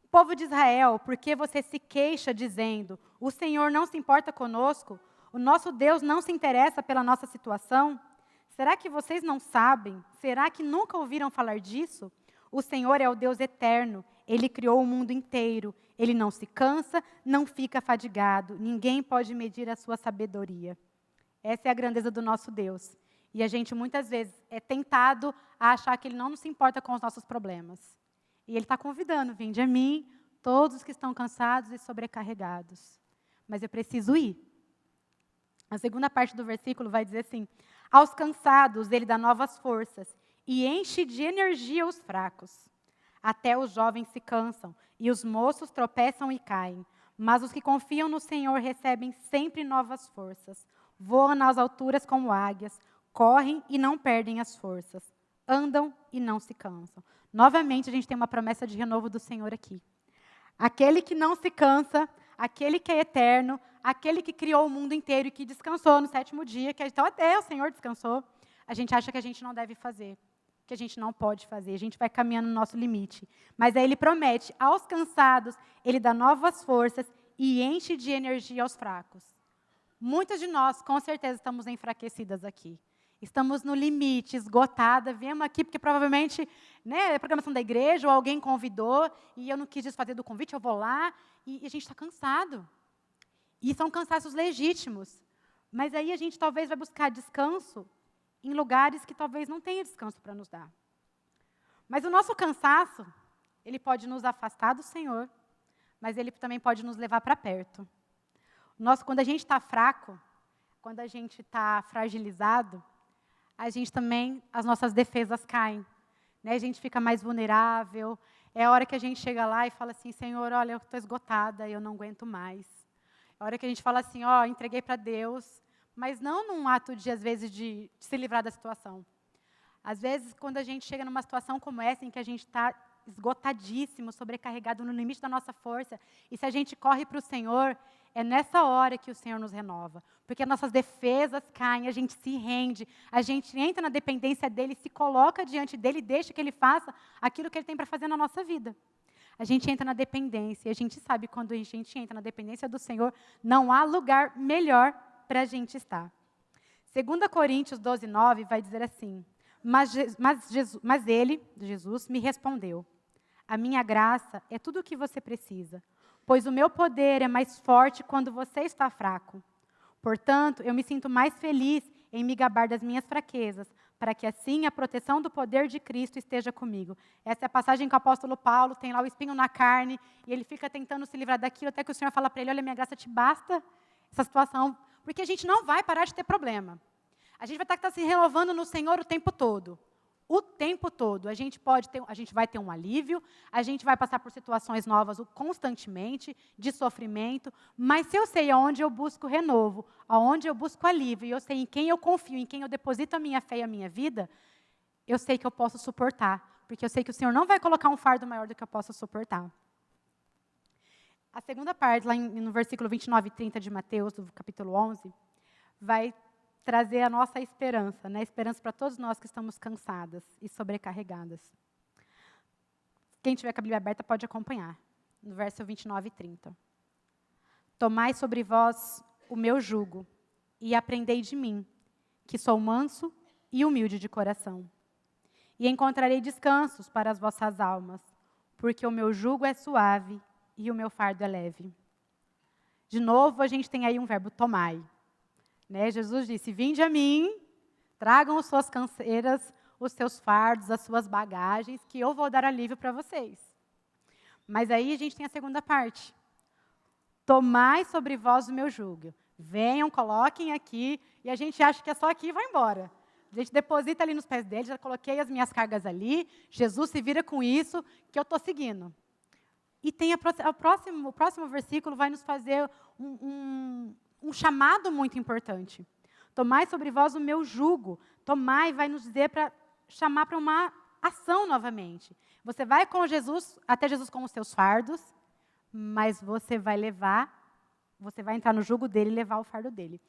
O povo de Israel, por que você se queixa dizendo, o Senhor não se importa conosco? O nosso Deus não se interessa pela nossa situação? Será que vocês não sabem? Será que nunca ouviram falar disso? O Senhor é o Deus eterno. Ele criou o mundo inteiro. Ele não se cansa, não fica fadigado. Ninguém pode medir a sua sabedoria. Essa é a grandeza do nosso Deus. E a gente, muitas vezes, é tentado a achar que Ele não se importa com os nossos problemas. E Ele está convidando, vinde a mim, todos que estão cansados e sobrecarregados. Mas eu preciso ir. A segunda parte do versículo vai dizer assim, aos cansados Ele dá novas forças e enche de energia os fracos. Até os jovens se cansam e os moços tropeçam e caem. Mas os que confiam no Senhor recebem sempre novas forças. Voam nas alturas como águias, correm e não perdem as forças. Andam e não se cansam. Novamente, a gente tem uma promessa de renovo do Senhor aqui. Aquele que não se cansa, aquele que é eterno, aquele que criou o mundo inteiro e que descansou no 7º dia, que então até o Senhor descansou, a gente acha que a gente não deve fazer, que a gente não pode fazer, a gente vai caminhando no nosso limite. Mas aí Ele promete, aos cansados, Ele dá novas forças e enche de energia aos fracos. Muitas de nós, com certeza, estamos enfraquecidas aqui. Estamos no limite, esgotada, viemos aqui porque provavelmente é a programação da igreja ou alguém convidou e eu não quis desfazer do convite, eu vou lá e a gente está cansado. E são cansaços legítimos. Mas aí a gente talvez vai buscar descanso em lugares que talvez não tenha descanso para nos dar. Mas o nosso cansaço, ele pode nos afastar do Senhor, mas ele também pode nos levar para perto. Quando a gente está fraco, quando a gente está fragilizado, a gente também, as nossas defesas caem. A gente fica mais vulnerável. É a hora que a gente chega lá e fala assim, Senhor, olha, eu estou esgotada, eu não aguento mais. É a hora que a gente fala assim, entreguei para Deus, mas não num ato de, às vezes, de se livrar da situação. Às vezes, quando a gente chega numa situação como essa, em que a gente está esgotadíssimo, sobrecarregado no limite da nossa força, e se a gente corre para o Senhor, é nessa hora que o Senhor nos renova. Porque as nossas defesas caem, a gente se rende, a gente entra na dependência dEle, se coloca diante dEle e deixa que Ele faça aquilo que Ele tem para fazer na nossa vida. A gente entra na dependência, e a gente sabe quando a gente entra na dependência do Senhor, não há lugar melhor para a gente estar. 2 Coríntios 12:9 vai dizer assim, mas Ele, Jesus, me respondeu, a minha graça é tudo o que você precisa, pois o meu poder é mais forte quando você está fraco. Portanto, eu me sinto mais feliz em me gabar das minhas fraquezas, para que assim a proteção do poder de Cristo esteja comigo. Essa é a passagem que o apóstolo Paulo tem lá o espinho na carne, e ele fica tentando se livrar daquilo, até que o Senhor fala para ele, olha, minha graça te basta, essa situação, porque a gente não vai parar de ter problema. A gente vai estar se renovando no Senhor o tempo todo. O tempo todo. A gente vai ter um alívio, a gente vai passar por situações novas constantemente, de sofrimento, mas se eu sei aonde eu busco renovo, aonde eu busco alívio, e eu sei em quem eu confio, em quem eu deposito a minha fé e a minha vida, eu sei que eu posso suportar, porque eu sei que o Senhor não vai colocar um fardo maior do que eu possa suportar. A segunda parte, lá no versículo 29 e 30 de Mateus, do capítulo 11, vai trazer a nossa esperança, esperança para todos nós que estamos cansadas e sobrecarregadas. Quem tiver com a Bíblia aberta pode acompanhar, no verso 29 e 30. Tomai sobre vós o meu jugo e aprendei de mim, que sou manso e humilde de coração. E encontrarei descansos para as vossas almas, porque o meu jugo é suave e o meu fardo é leve. De novo, a gente tem aí um verbo, tomai. Jesus disse, vinde a mim, tragam as suas canseiras, os seus fardos, as suas bagagens, que eu vou dar alívio para vocês. Mas aí a gente tem a segunda parte. Tomai sobre vós o meu jugo. Venham, coloquem aqui, e a gente acha que é só aqui e vai embora. A gente deposita ali nos pés dele, já coloquei as minhas cargas ali, Jesus se vira com isso, que eu estou seguindo. E tem o próximo versículo vai nos fazer um chamado muito importante. Tomai sobre vós o meu jugo. Tomai vai nos dizer para chamar para uma ação novamente. Você vai com Jesus, até Jesus com os seus fardos, mas você vai levar você vai entrar no jugo dele e levar o fardo dele.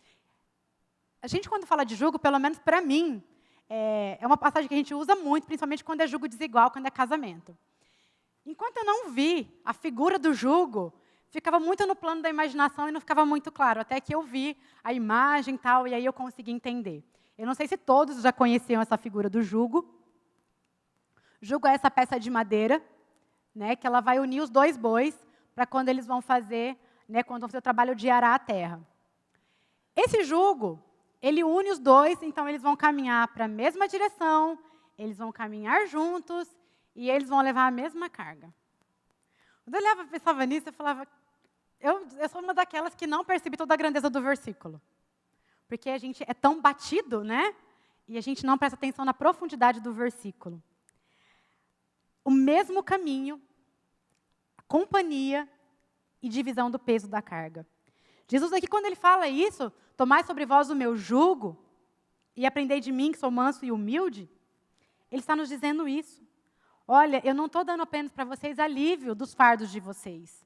A gente, quando fala de jugo, pelo menos para mim, é uma passagem que a gente usa muito, principalmente quando é jugo desigual, quando é casamento. Enquanto eu não vi a figura do jugo, ficava muito no plano da imaginação e não ficava muito claro, até que eu vi a imagem e tal, e aí eu consegui entender. Eu não sei se todos já conheciam essa figura do jugo. Jugo é essa peça de madeira, né, que ela vai unir os dois bois para quando eles vão fazer, né, quando vão fazer o trabalho de arar a terra. Esse jugo, ele une os dois, então eles vão caminhar para a mesma direção, eles vão caminhar juntos e eles vão levar a mesma carga. Quando eu olhava e pensava nisso, eu falava, eu sou uma daquelas que não percebe toda a grandeza do versículo. Porque a gente é tão batido, né? E a gente não presta atenção na profundidade do versículo. O mesmo caminho, a companhia e divisão do peso da carga. Jesus aqui, quando ele fala isso, tomai sobre vós o meu jugo e aprendei de mim, que sou manso e humilde, ele está nos dizendo isso. Olha, eu não estou dando apenas para vocês alívio dos fardos de vocês.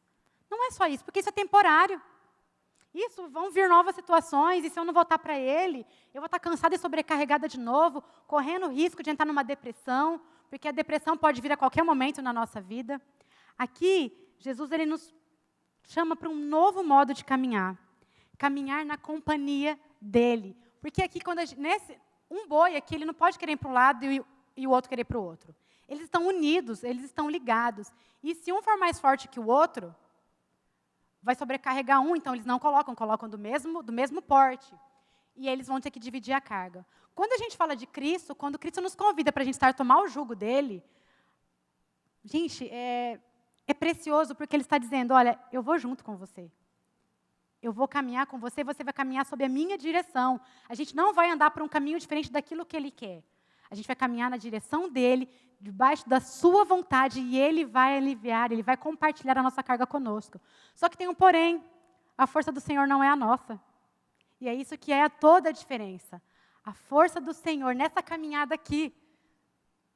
Não é só isso, porque isso é temporário. Isso, vão vir novas situações, e se eu não voltar para ele, eu vou estar cansada e sobrecarregada de novo, correndo o risco de entrar numa depressão, porque a depressão pode vir a qualquer momento na nossa vida. Aqui, Jesus ele nos chama para um novo modo de caminhar. Caminhar na companhia dele. Porque aqui, um boi aqui, ele não pode querer ir para um lado e o outro querer ir para o outro. Eles estão unidos, eles estão ligados. E se um for mais forte que o outro, vai sobrecarregar um, então eles não colocam do mesmo porte. E aí eles vão ter que dividir a carga. Quando a gente fala de Cristo, quando Cristo nos convida para a gente tomar o jugo dele, gente, é precioso, porque ele está dizendo, olha, eu vou junto com você. Eu vou caminhar com você, você vai caminhar sob a minha direção. A gente não vai andar por um caminho diferente daquilo que ele quer. A gente vai caminhar na direção dele, debaixo da sua vontade, e ele vai aliviar, ele vai compartilhar a nossa carga conosco. Só que tem um porém, a força do Senhor não é a nossa. E é isso que é toda a diferença. A força do Senhor, nessa caminhada aqui,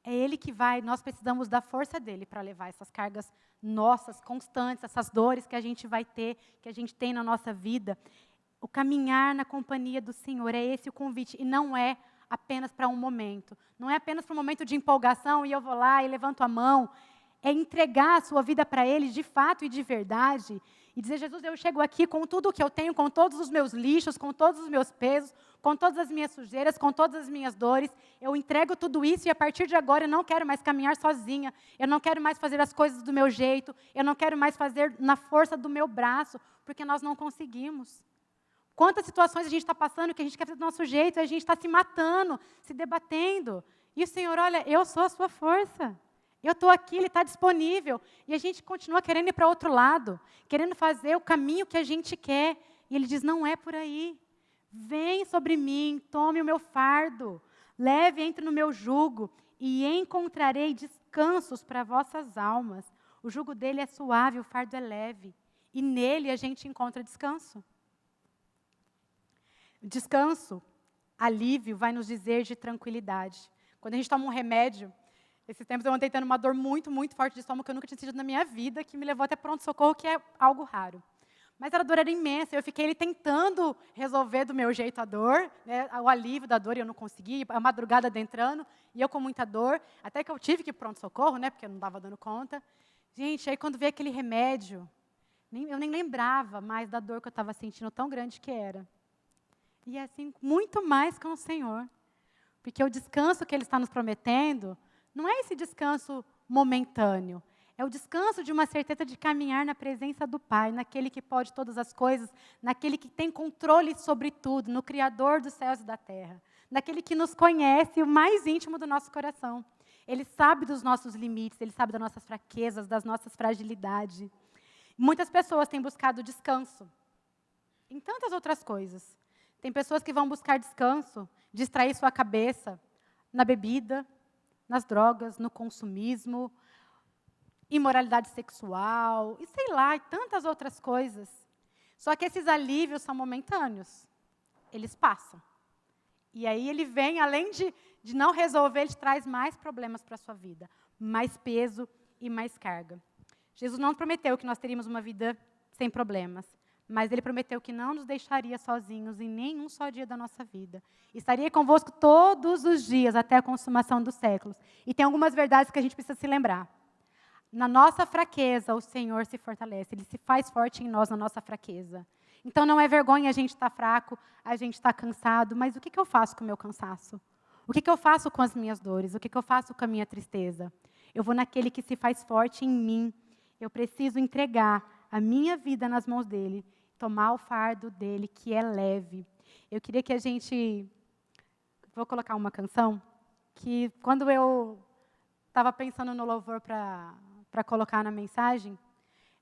é Ele que vai, nós precisamos da força dEle para levar essas cargas nossas, constantes, essas dores que a gente vai ter, que a gente tem na nossa vida. O caminhar na companhia do Senhor, é esse o convite, e não é apenas para um momento. Não é apenas para um momento de empolgação e eu vou lá e levanto a mão. É entregar a sua vida para Ele de fato e de verdade. E dizer, Jesus, eu chego aqui com tudo o que eu tenho, com todos os meus lixos, com todos os meus pesos, com todas as minhas sujeiras, com todas as minhas dores. Eu entrego tudo isso e a partir de agora eu não quero mais caminhar sozinha. Eu não quero mais fazer as coisas do meu jeito. Eu não quero mais fazer na força do meu braço, porque nós não conseguimos. Quantas situações a gente está passando que a gente quer fazer do nosso jeito, e a gente está se matando, se debatendo. E o Senhor, olha, eu sou a sua força. Eu estou aqui, Ele está disponível. E a gente continua querendo ir para outro lado, querendo fazer o caminho que a gente quer. E Ele diz, não é por aí. Vem sobre mim, tome o meu fardo, leve, entre no meu jugo, e encontrarei descansos para vossas almas. O jugo dele é suave, o fardo é leve. E nele a gente encontra descanso. Descanso, alívio, vai nos dizer de tranquilidade. Quando a gente toma um remédio, esses tempos eu andei tendo uma dor muito, muito forte de estômago que eu nunca tinha sentido na minha vida, que me levou até pronto-socorro, que é algo raro. Mas a dor era imensa, eu fiquei tentando resolver do meu jeito a dor, né, o alívio da dor, e eu não consegui, a madrugada adentrando, e eu com muita dor, até que eu tive que ir para pronto-socorro, né, porque eu não estava dando conta. Gente, aí quando veio aquele remédio, eu nem lembrava mais da dor que eu estava sentindo, tão grande que era. E assim, muito mais com o Senhor. Porque o descanso que Ele está nos prometendo, não é esse descanso momentâneo. É o descanso de uma certeza de caminhar na presença do Pai, naquele que pode todas as coisas, naquele que tem controle sobre tudo, no Criador dos céus e da terra, naquele que nos conhece o mais íntimo do nosso coração. Ele sabe dos nossos limites, Ele sabe das nossas fraquezas, das nossas fragilidades. Muitas pessoas têm buscado descanso em tantas outras coisas. Tem pessoas que vão buscar descanso, distrair sua cabeça na bebida, nas drogas, no consumismo, imoralidade sexual, e sei lá, e tantas outras coisas. Só que esses alívios são momentâneos. Eles passam. E aí ele vem, além de não resolver, ele traz mais problemas para a sua vida, mais peso e mais carga. Jesus não prometeu que nós teríamos uma vida sem problemas, Mas Ele prometeu que não nos deixaria sozinhos em nenhum só dia da nossa vida. Estaria convosco todos os dias, até a consumação dos séculos. E tem algumas verdades que a gente precisa se lembrar. Na nossa fraqueza, o Senhor se fortalece. Ele se faz forte em nós, na nossa fraqueza. Então, não é vergonha a gente estar fraco, a gente estar cansado. Mas o que eu faço com o meu cansaço? O que eu faço com as minhas dores? O que eu faço com a minha tristeza? Eu vou naquele que se faz forte em mim. Eu preciso entregar a minha vida nas mãos dele, tomar o fardo dele, que é leve. Eu queria que a gente... Vou colocar uma canção que, quando eu estava pensando no louvor para colocar na mensagem,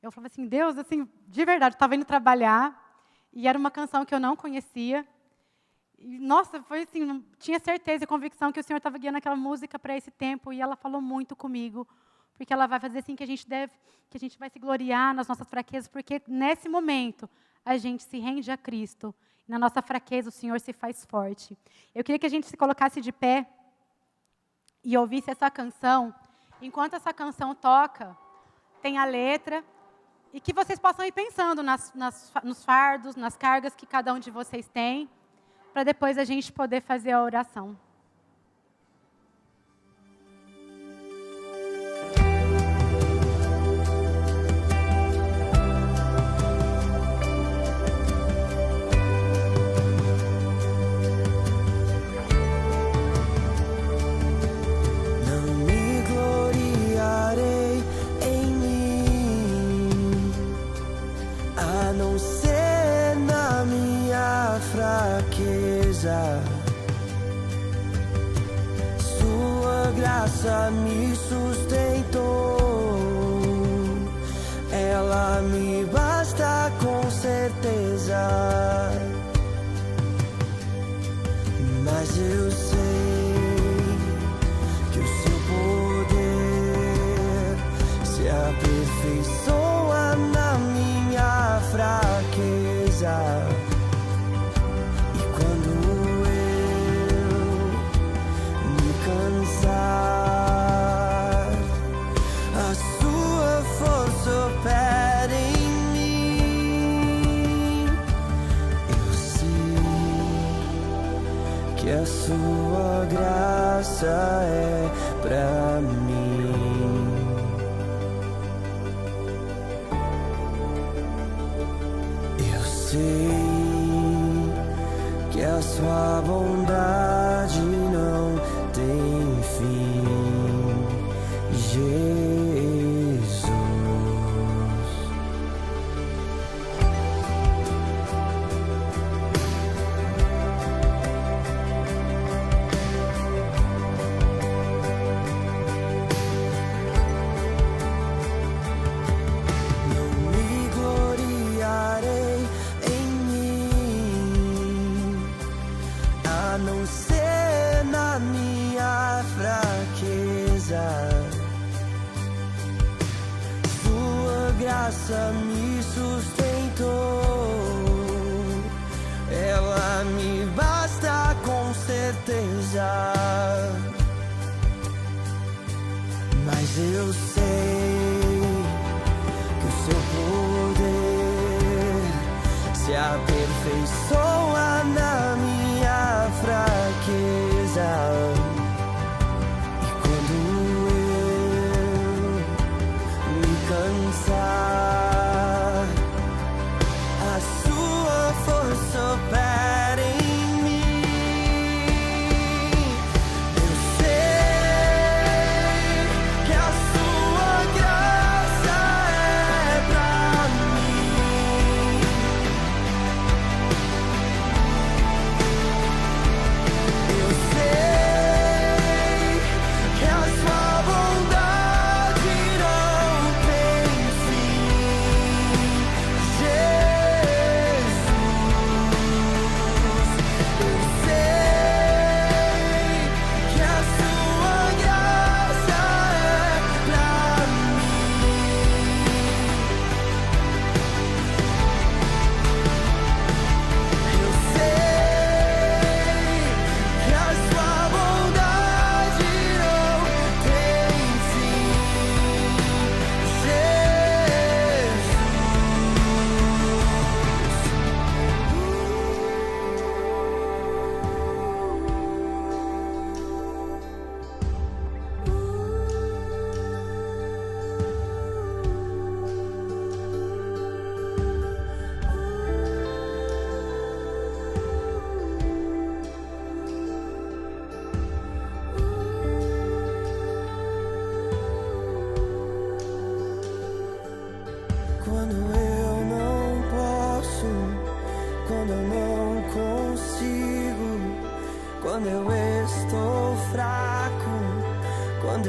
eu falava assim, Deus, assim, de verdade, eu estava indo trabalhar, e era uma canção que eu não conhecia. E, nossa, foi assim, tinha certeza e convicção que o Senhor estava guiando aquela música para esse tempo, e ela falou muito comigo, porque ela vai fazer assim que a gente vai se gloriar nas nossas fraquezas, porque nesse momento a gente se rende a Cristo. E na nossa fraqueza o Senhor se faz forte. Eu queria que a gente se colocasse de pé e ouvisse essa canção. Enquanto essa canção toca, tem a letra, e que vocês possam ir pensando nos fardos, nas cargas que cada um de vocês tem, para depois a gente poder fazer a oração. Sua graça me sustentou, ela me basta com certeza. Mas eu sei que o seu poder se aperfeiçoa na minha fraqueza. A sua força opera em mim. Eu sei que a sua graça é pra mim. Eu sei que a sua bondade não tem fim, Jesus. Não me gloriarei em mim, a não ser na minha fraqueza. Sua graça me sustentou, ela me basta com certeza. Mas eu sei que o seu poder se aperfeiçoa na minha fraqueza. Cansar, a sua força opera em mim. Eu sei que a sua graça é pra mim.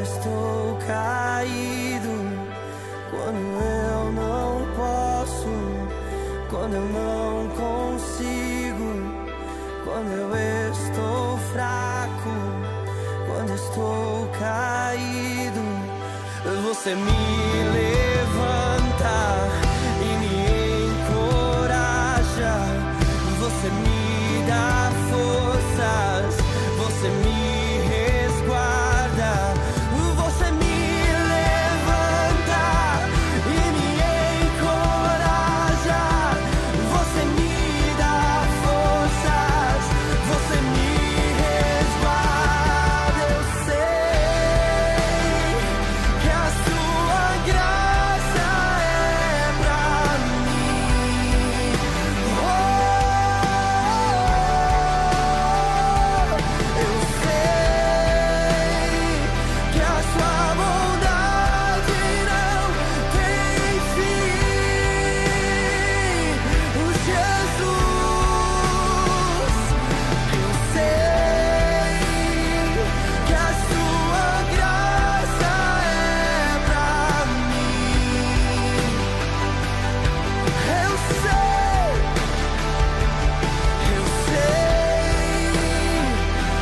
estou caído, quando eu não posso, quando eu não consigo, quando eu estou fraco, quando estou caído, você me levanta e me encoraja, você me dá forças, você me resguarda, você me levanta e me encoraja, você me dá forças, você me resguarda. Eu sei que a sua graça é pra mim. Eu sei que a sua bondade não tem fim. Jesus, eu sei que a sua graça é pra mim. Eu sei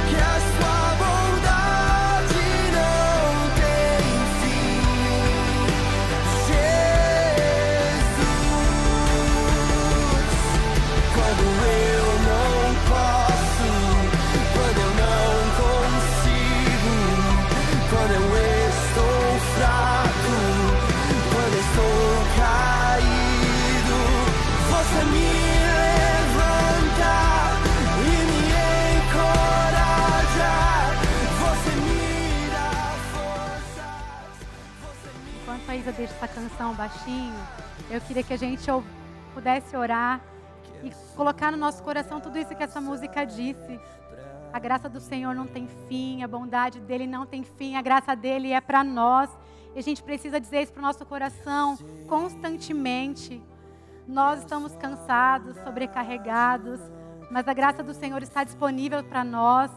que a sua bondade não tem fim. Jesus, quando eu não posso, quando eu não consigo, quando eu estou fraco, quando estou caído, você me levanta e me encoraja, você me dá forças, você me... Enquanto a Isa deixa essa canção baixinho, eu queria que a gente pudesse orar e colocar no nosso coração tudo isso que essa música disse. A graça do Senhor não tem fim, a bondade dele não tem fim, a graça dele é para nós. E a gente precisa dizer isso para o nosso coração constantemente. Nós estamos cansados, sobrecarregados, mas a graça do Senhor está disponível para nós.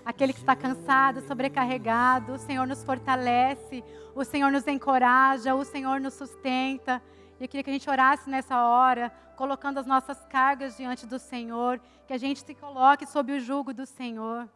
Aquele que está cansado, sobrecarregado, o Senhor nos fortalece, o Senhor nos encoraja, o Senhor nos sustenta. E eu queria que a gente orasse nessa hora, colocando as nossas cargas diante do Senhor, que a gente se coloque sob o jugo do Senhor.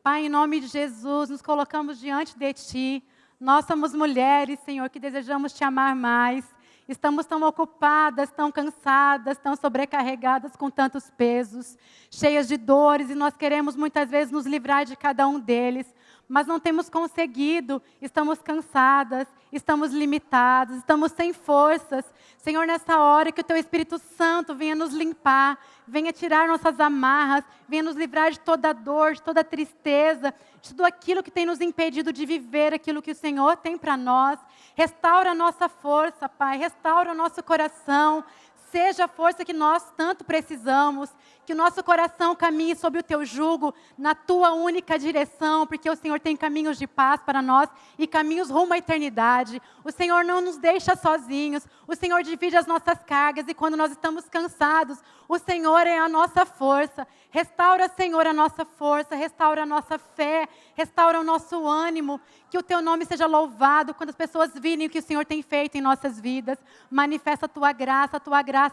Pai, em nome de Jesus, nos colocamos diante de Ti. Nós somos mulheres, Senhor, que desejamos Te amar mais. Estamos tão ocupadas, tão cansadas, tão sobrecarregadas com tantos pesos, cheias de dores, e nós queremos muitas vezes nos livrar de cada um deles, mas não temos conseguido, estamos cansadas, estamos limitadas, estamos sem forças. Senhor, nessa hora que o Teu Espírito Santo venha nos limpar, venha tirar nossas amarras, venha nos livrar de toda dor, de toda tristeza, de tudo aquilo que tem nos impedido de viver aquilo que o Senhor tem para nós. Restaura a nossa força, Pai, restaura o nosso coração. Seja a força que nós tanto precisamos, que o nosso coração caminhe sob o Teu jugo, na Tua única direção, porque o Senhor tem caminhos de paz para nós e caminhos rumo à eternidade. O Senhor não nos deixa sozinhos, o Senhor divide as nossas cargas, e quando nós estamos cansados, o Senhor é a nossa força. Restaura, Senhor, a nossa força, restaura a nossa fé, restaura o nosso ânimo, que o Teu nome seja louvado quando as pessoas virem o que o Senhor tem feito em nossas vidas. Manifesta a Tua graça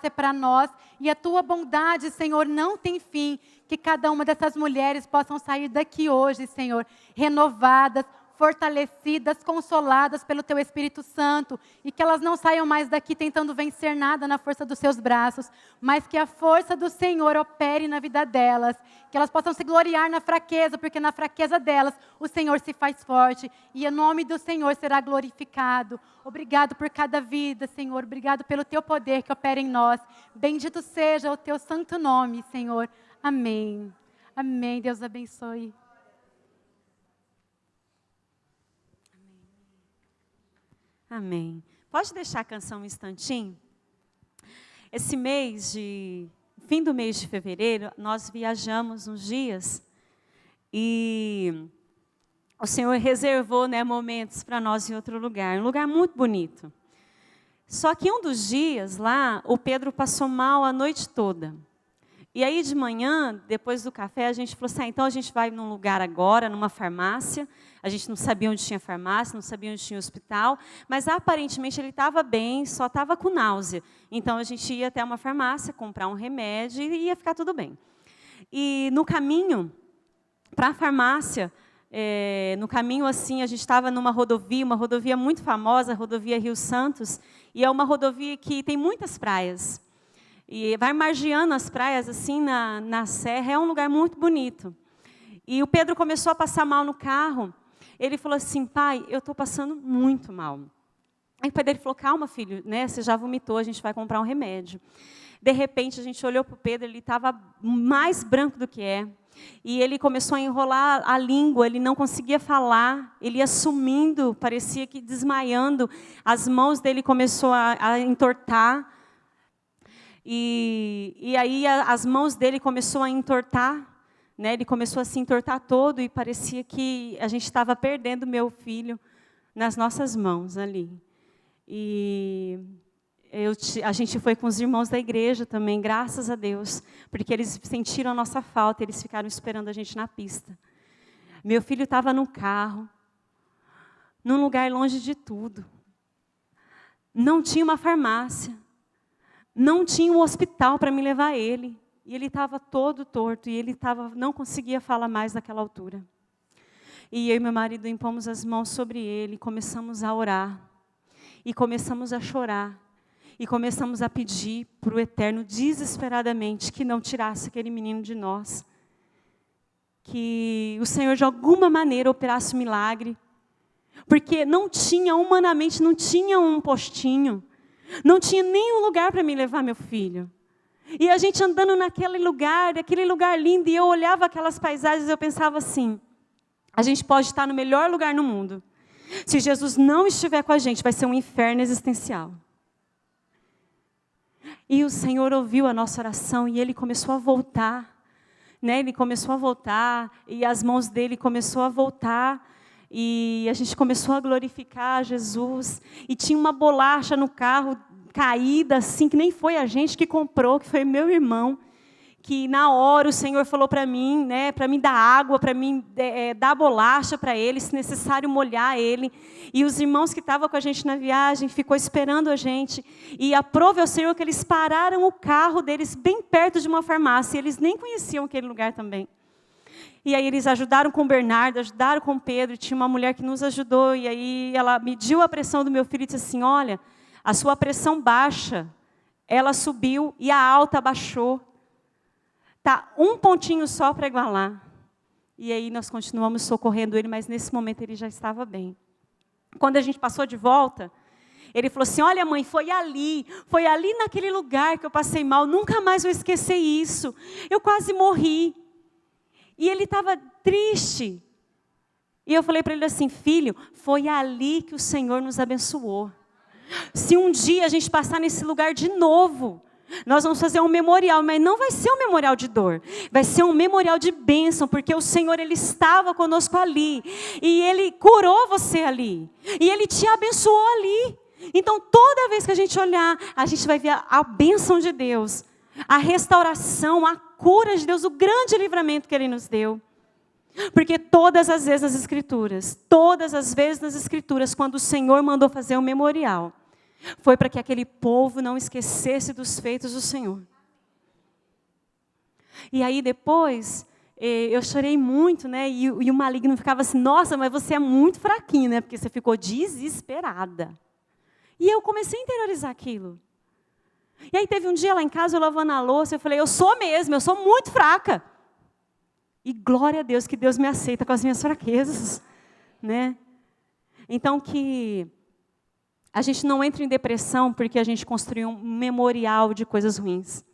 é para nós, e a Tua bondade, Senhor, não tem fim. Que cada uma dessas mulheres possam sair daqui hoje, Senhor, renovadas, fortalecidas, consoladas pelo Teu Espírito Santo, e que elas não saiam mais daqui tentando vencer nada na força dos Seus braços, mas que a força do Senhor opere na vida delas, que elas possam se gloriar na fraqueza, porque na fraqueza delas o Senhor se faz forte, e o nome do Senhor será glorificado. Obrigado por cada vida, Senhor, obrigado pelo Teu poder que opera em nós. Bendito seja o Teu santo nome, Senhor. Amém. Amém. Deus abençoe. Amém. Pode deixar a canção um instantinho? Esse fim do mês de fevereiro, nós viajamos uns dias e o Senhor reservou, momentos para nós em outro lugar, um lugar muito bonito. Só que um dos dias lá, o Pedro passou mal a noite toda. E aí de manhã, depois do café, a gente falou assim, então a gente vai num lugar agora, numa farmácia. A gente não sabia onde tinha farmácia, não sabia onde tinha hospital, mas aparentemente ele estava bem, só estava com náusea. Então a gente ia até uma farmácia, comprar um remédio e ia ficar tudo bem. E no caminho para a farmácia, no caminho assim, a gente estava numa rodovia muito famosa, a rodovia Rio Santos, e é uma rodovia que tem muitas praias. E vai margeando as praias assim na serra, é um lugar muito bonito. E o Pedro começou a passar mal no carro. Ele falou assim, pai, eu estou passando muito mal. Aí o pai dele falou, calma filho, né, você já vomitou, a gente vai comprar um remédio. De repente a gente olhou para o Pedro, ele estava mais branco do que é. E ele começou a enrolar a língua, ele não conseguia falar, ele ia sumindo, parecia que desmaiando. As mãos dele começaram a entortar. E aí as mãos dele começaram a entortar, né? Ele começou a se entortar todo e parecia que a gente estava perdendo meu filho nas nossas mãos ali. E a gente foi com os irmãos da igreja também, graças a Deus, porque eles sentiram a nossa falta, eles ficaram esperando a gente na pista. Meu filho estava no carro, num lugar longe de tudo. Não tinha uma farmácia. Não tinha um hospital para me levar ele. E ele estava todo torto. E ele não conseguia falar mais naquela altura. E eu e meu marido impomos as mãos sobre ele. Começamos a orar. E começamos a chorar. E começamos a pedir para o Eterno desesperadamente que não tirasse aquele menino de nós. Que o Senhor de alguma maneira operasse um milagre. Porque não tinha, humanamente, não tinha um postinho. Não tinha nenhum lugar para me levar meu filho. E a gente andando naquele lugar lindo, e eu olhava aquelas paisagens e eu pensava assim, a gente pode estar no melhor lugar no mundo. Se Jesus não estiver com a gente, vai ser um inferno existencial. E o Senhor ouviu a nossa oração e Ele começou a voltar. Né? Ele começou a voltar e as mãos dele começaram a voltar. E a gente começou a glorificar Jesus. E tinha uma bolacha no carro, caída assim, que nem foi a gente que comprou, que foi meu irmão. Que na hora o Senhor falou para mim, né, para mim dar água, para mim dar bolacha para ele, se necessário molhar ele. E os irmãos que estavam com a gente na viagem, ficou esperando a gente. E aprove ao Senhor que eles pararam o carro deles bem perto de uma farmácia. E eles nem conheciam aquele lugar também. E aí eles ajudaram com o Bernardo, ajudaram com o Pedro. Tinha uma mulher que nos ajudou. E aí ela mediu a pressão do meu filho e disse assim, olha, a sua pressão baixa, ela subiu e a alta baixou. Tá um pontinho só para igualar. E aí nós continuamos socorrendo ele, mas nesse momento ele já estava bem. Quando a gente passou de volta, ele falou assim, olha mãe, foi ali naquele lugar que eu passei mal, nunca mais vou esquecer isso. Eu quase morri. E ele estava triste. E eu falei para ele assim, filho, foi ali que o Senhor nos abençoou. Se um dia a gente passar nesse lugar de novo, nós vamos fazer um memorial, mas não vai ser um memorial de dor. Vai ser um memorial de bênção, porque o Senhor, Ele estava conosco ali. E Ele curou você ali. E Ele te abençoou ali. Então, toda vez que a gente olhar, a gente vai ver a bênção de Deus. A restauração, a cura de Deus, o grande livramento que Ele nos deu. Porque todas as vezes nas Escrituras, quando o Senhor mandou fazer um memorial, foi para que aquele povo não esquecesse dos feitos do Senhor. E aí depois, eu chorei muito, né? E o maligno ficava assim, nossa, mas você é muito fraquinha, né? Porque você ficou desesperada. E eu comecei a interiorizar aquilo. E aí teve um dia lá em casa, eu lavando a louça, eu falei, eu sou mesmo, eu sou muito fraca. E glória a Deus, que Deus me aceita com as minhas fraquezas, né? Então que a gente não entra em depressão porque a gente construiu um memorial de coisas ruins.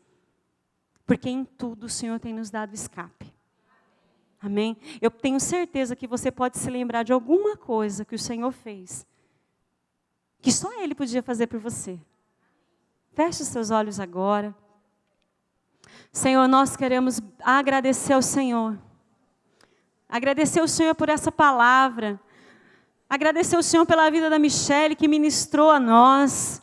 Porque em tudo o Senhor tem nos dado escape. Amém? Eu tenho certeza que você pode se lembrar de alguma coisa que o Senhor fez, que só Ele podia fazer por você. Feche os seus olhos agora. Senhor, nós queremos agradecer ao Senhor. Agradecer ao Senhor por essa palavra. Agradecer ao Senhor pela vida da Michele, que ministrou a nós.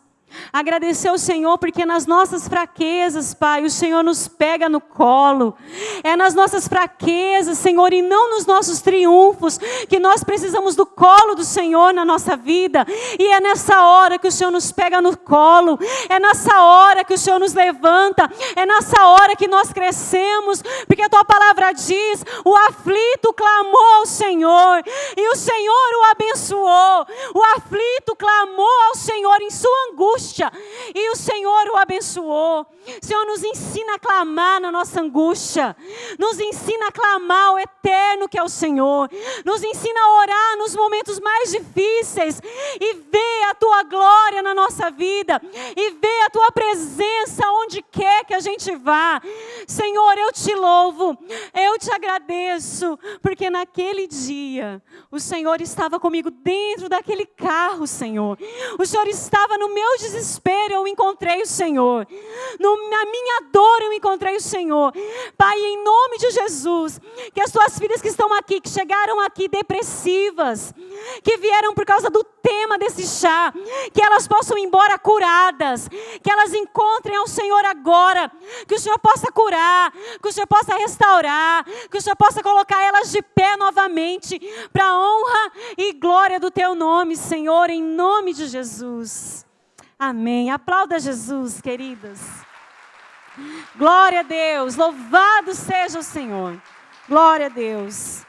Agradecer ao Senhor porque nas nossas fraquezas, Pai, o Senhor nos pega no colo. É nas nossas fraquezas, Senhor, e não nos nossos triunfos, que nós precisamos do colo do Senhor na nossa vida. E é nessa hora que o Senhor nos pega no colo. É nessa hora que o Senhor nos levanta. É nessa hora que nós crescemos. Porque a tua palavra diz, o aflito clamou ao Senhor e o Senhor o abençoou. O aflito clamou ao Senhor em sua angústia e o Senhor o abençoou. Senhor, nos ensina a clamar na nossa angústia. Nos ensina a clamar ao eterno que é o Senhor. Nos ensina a orar nos momentos mais difíceis e ver a tua glória na nossa vida e ver a tua presença onde quer que a gente vá. Senhor, eu te louvo, eu te agradeço, porque naquele dia o Senhor estava comigo dentro daquele carro, Senhor. O Senhor estava no meu desespero, eu encontrei o Senhor. Na minha dor eu encontrei o Senhor. Pai, em nome de Jesus, que as tuas filhas que estão aqui, que chegaram aqui depressivas, que vieram por causa do tema desse chá, que elas possam ir embora curadas, que elas encontrem ao Senhor agora, que o Senhor possa curar, que o Senhor possa restaurar, que o Senhor possa colocar elas de pé novamente, para a honra e glória do teu nome, Senhor, em nome de Jesus. Amém. Aplauda Jesus, queridas. Glória a Deus, louvado seja o Senhor. Glória a Deus.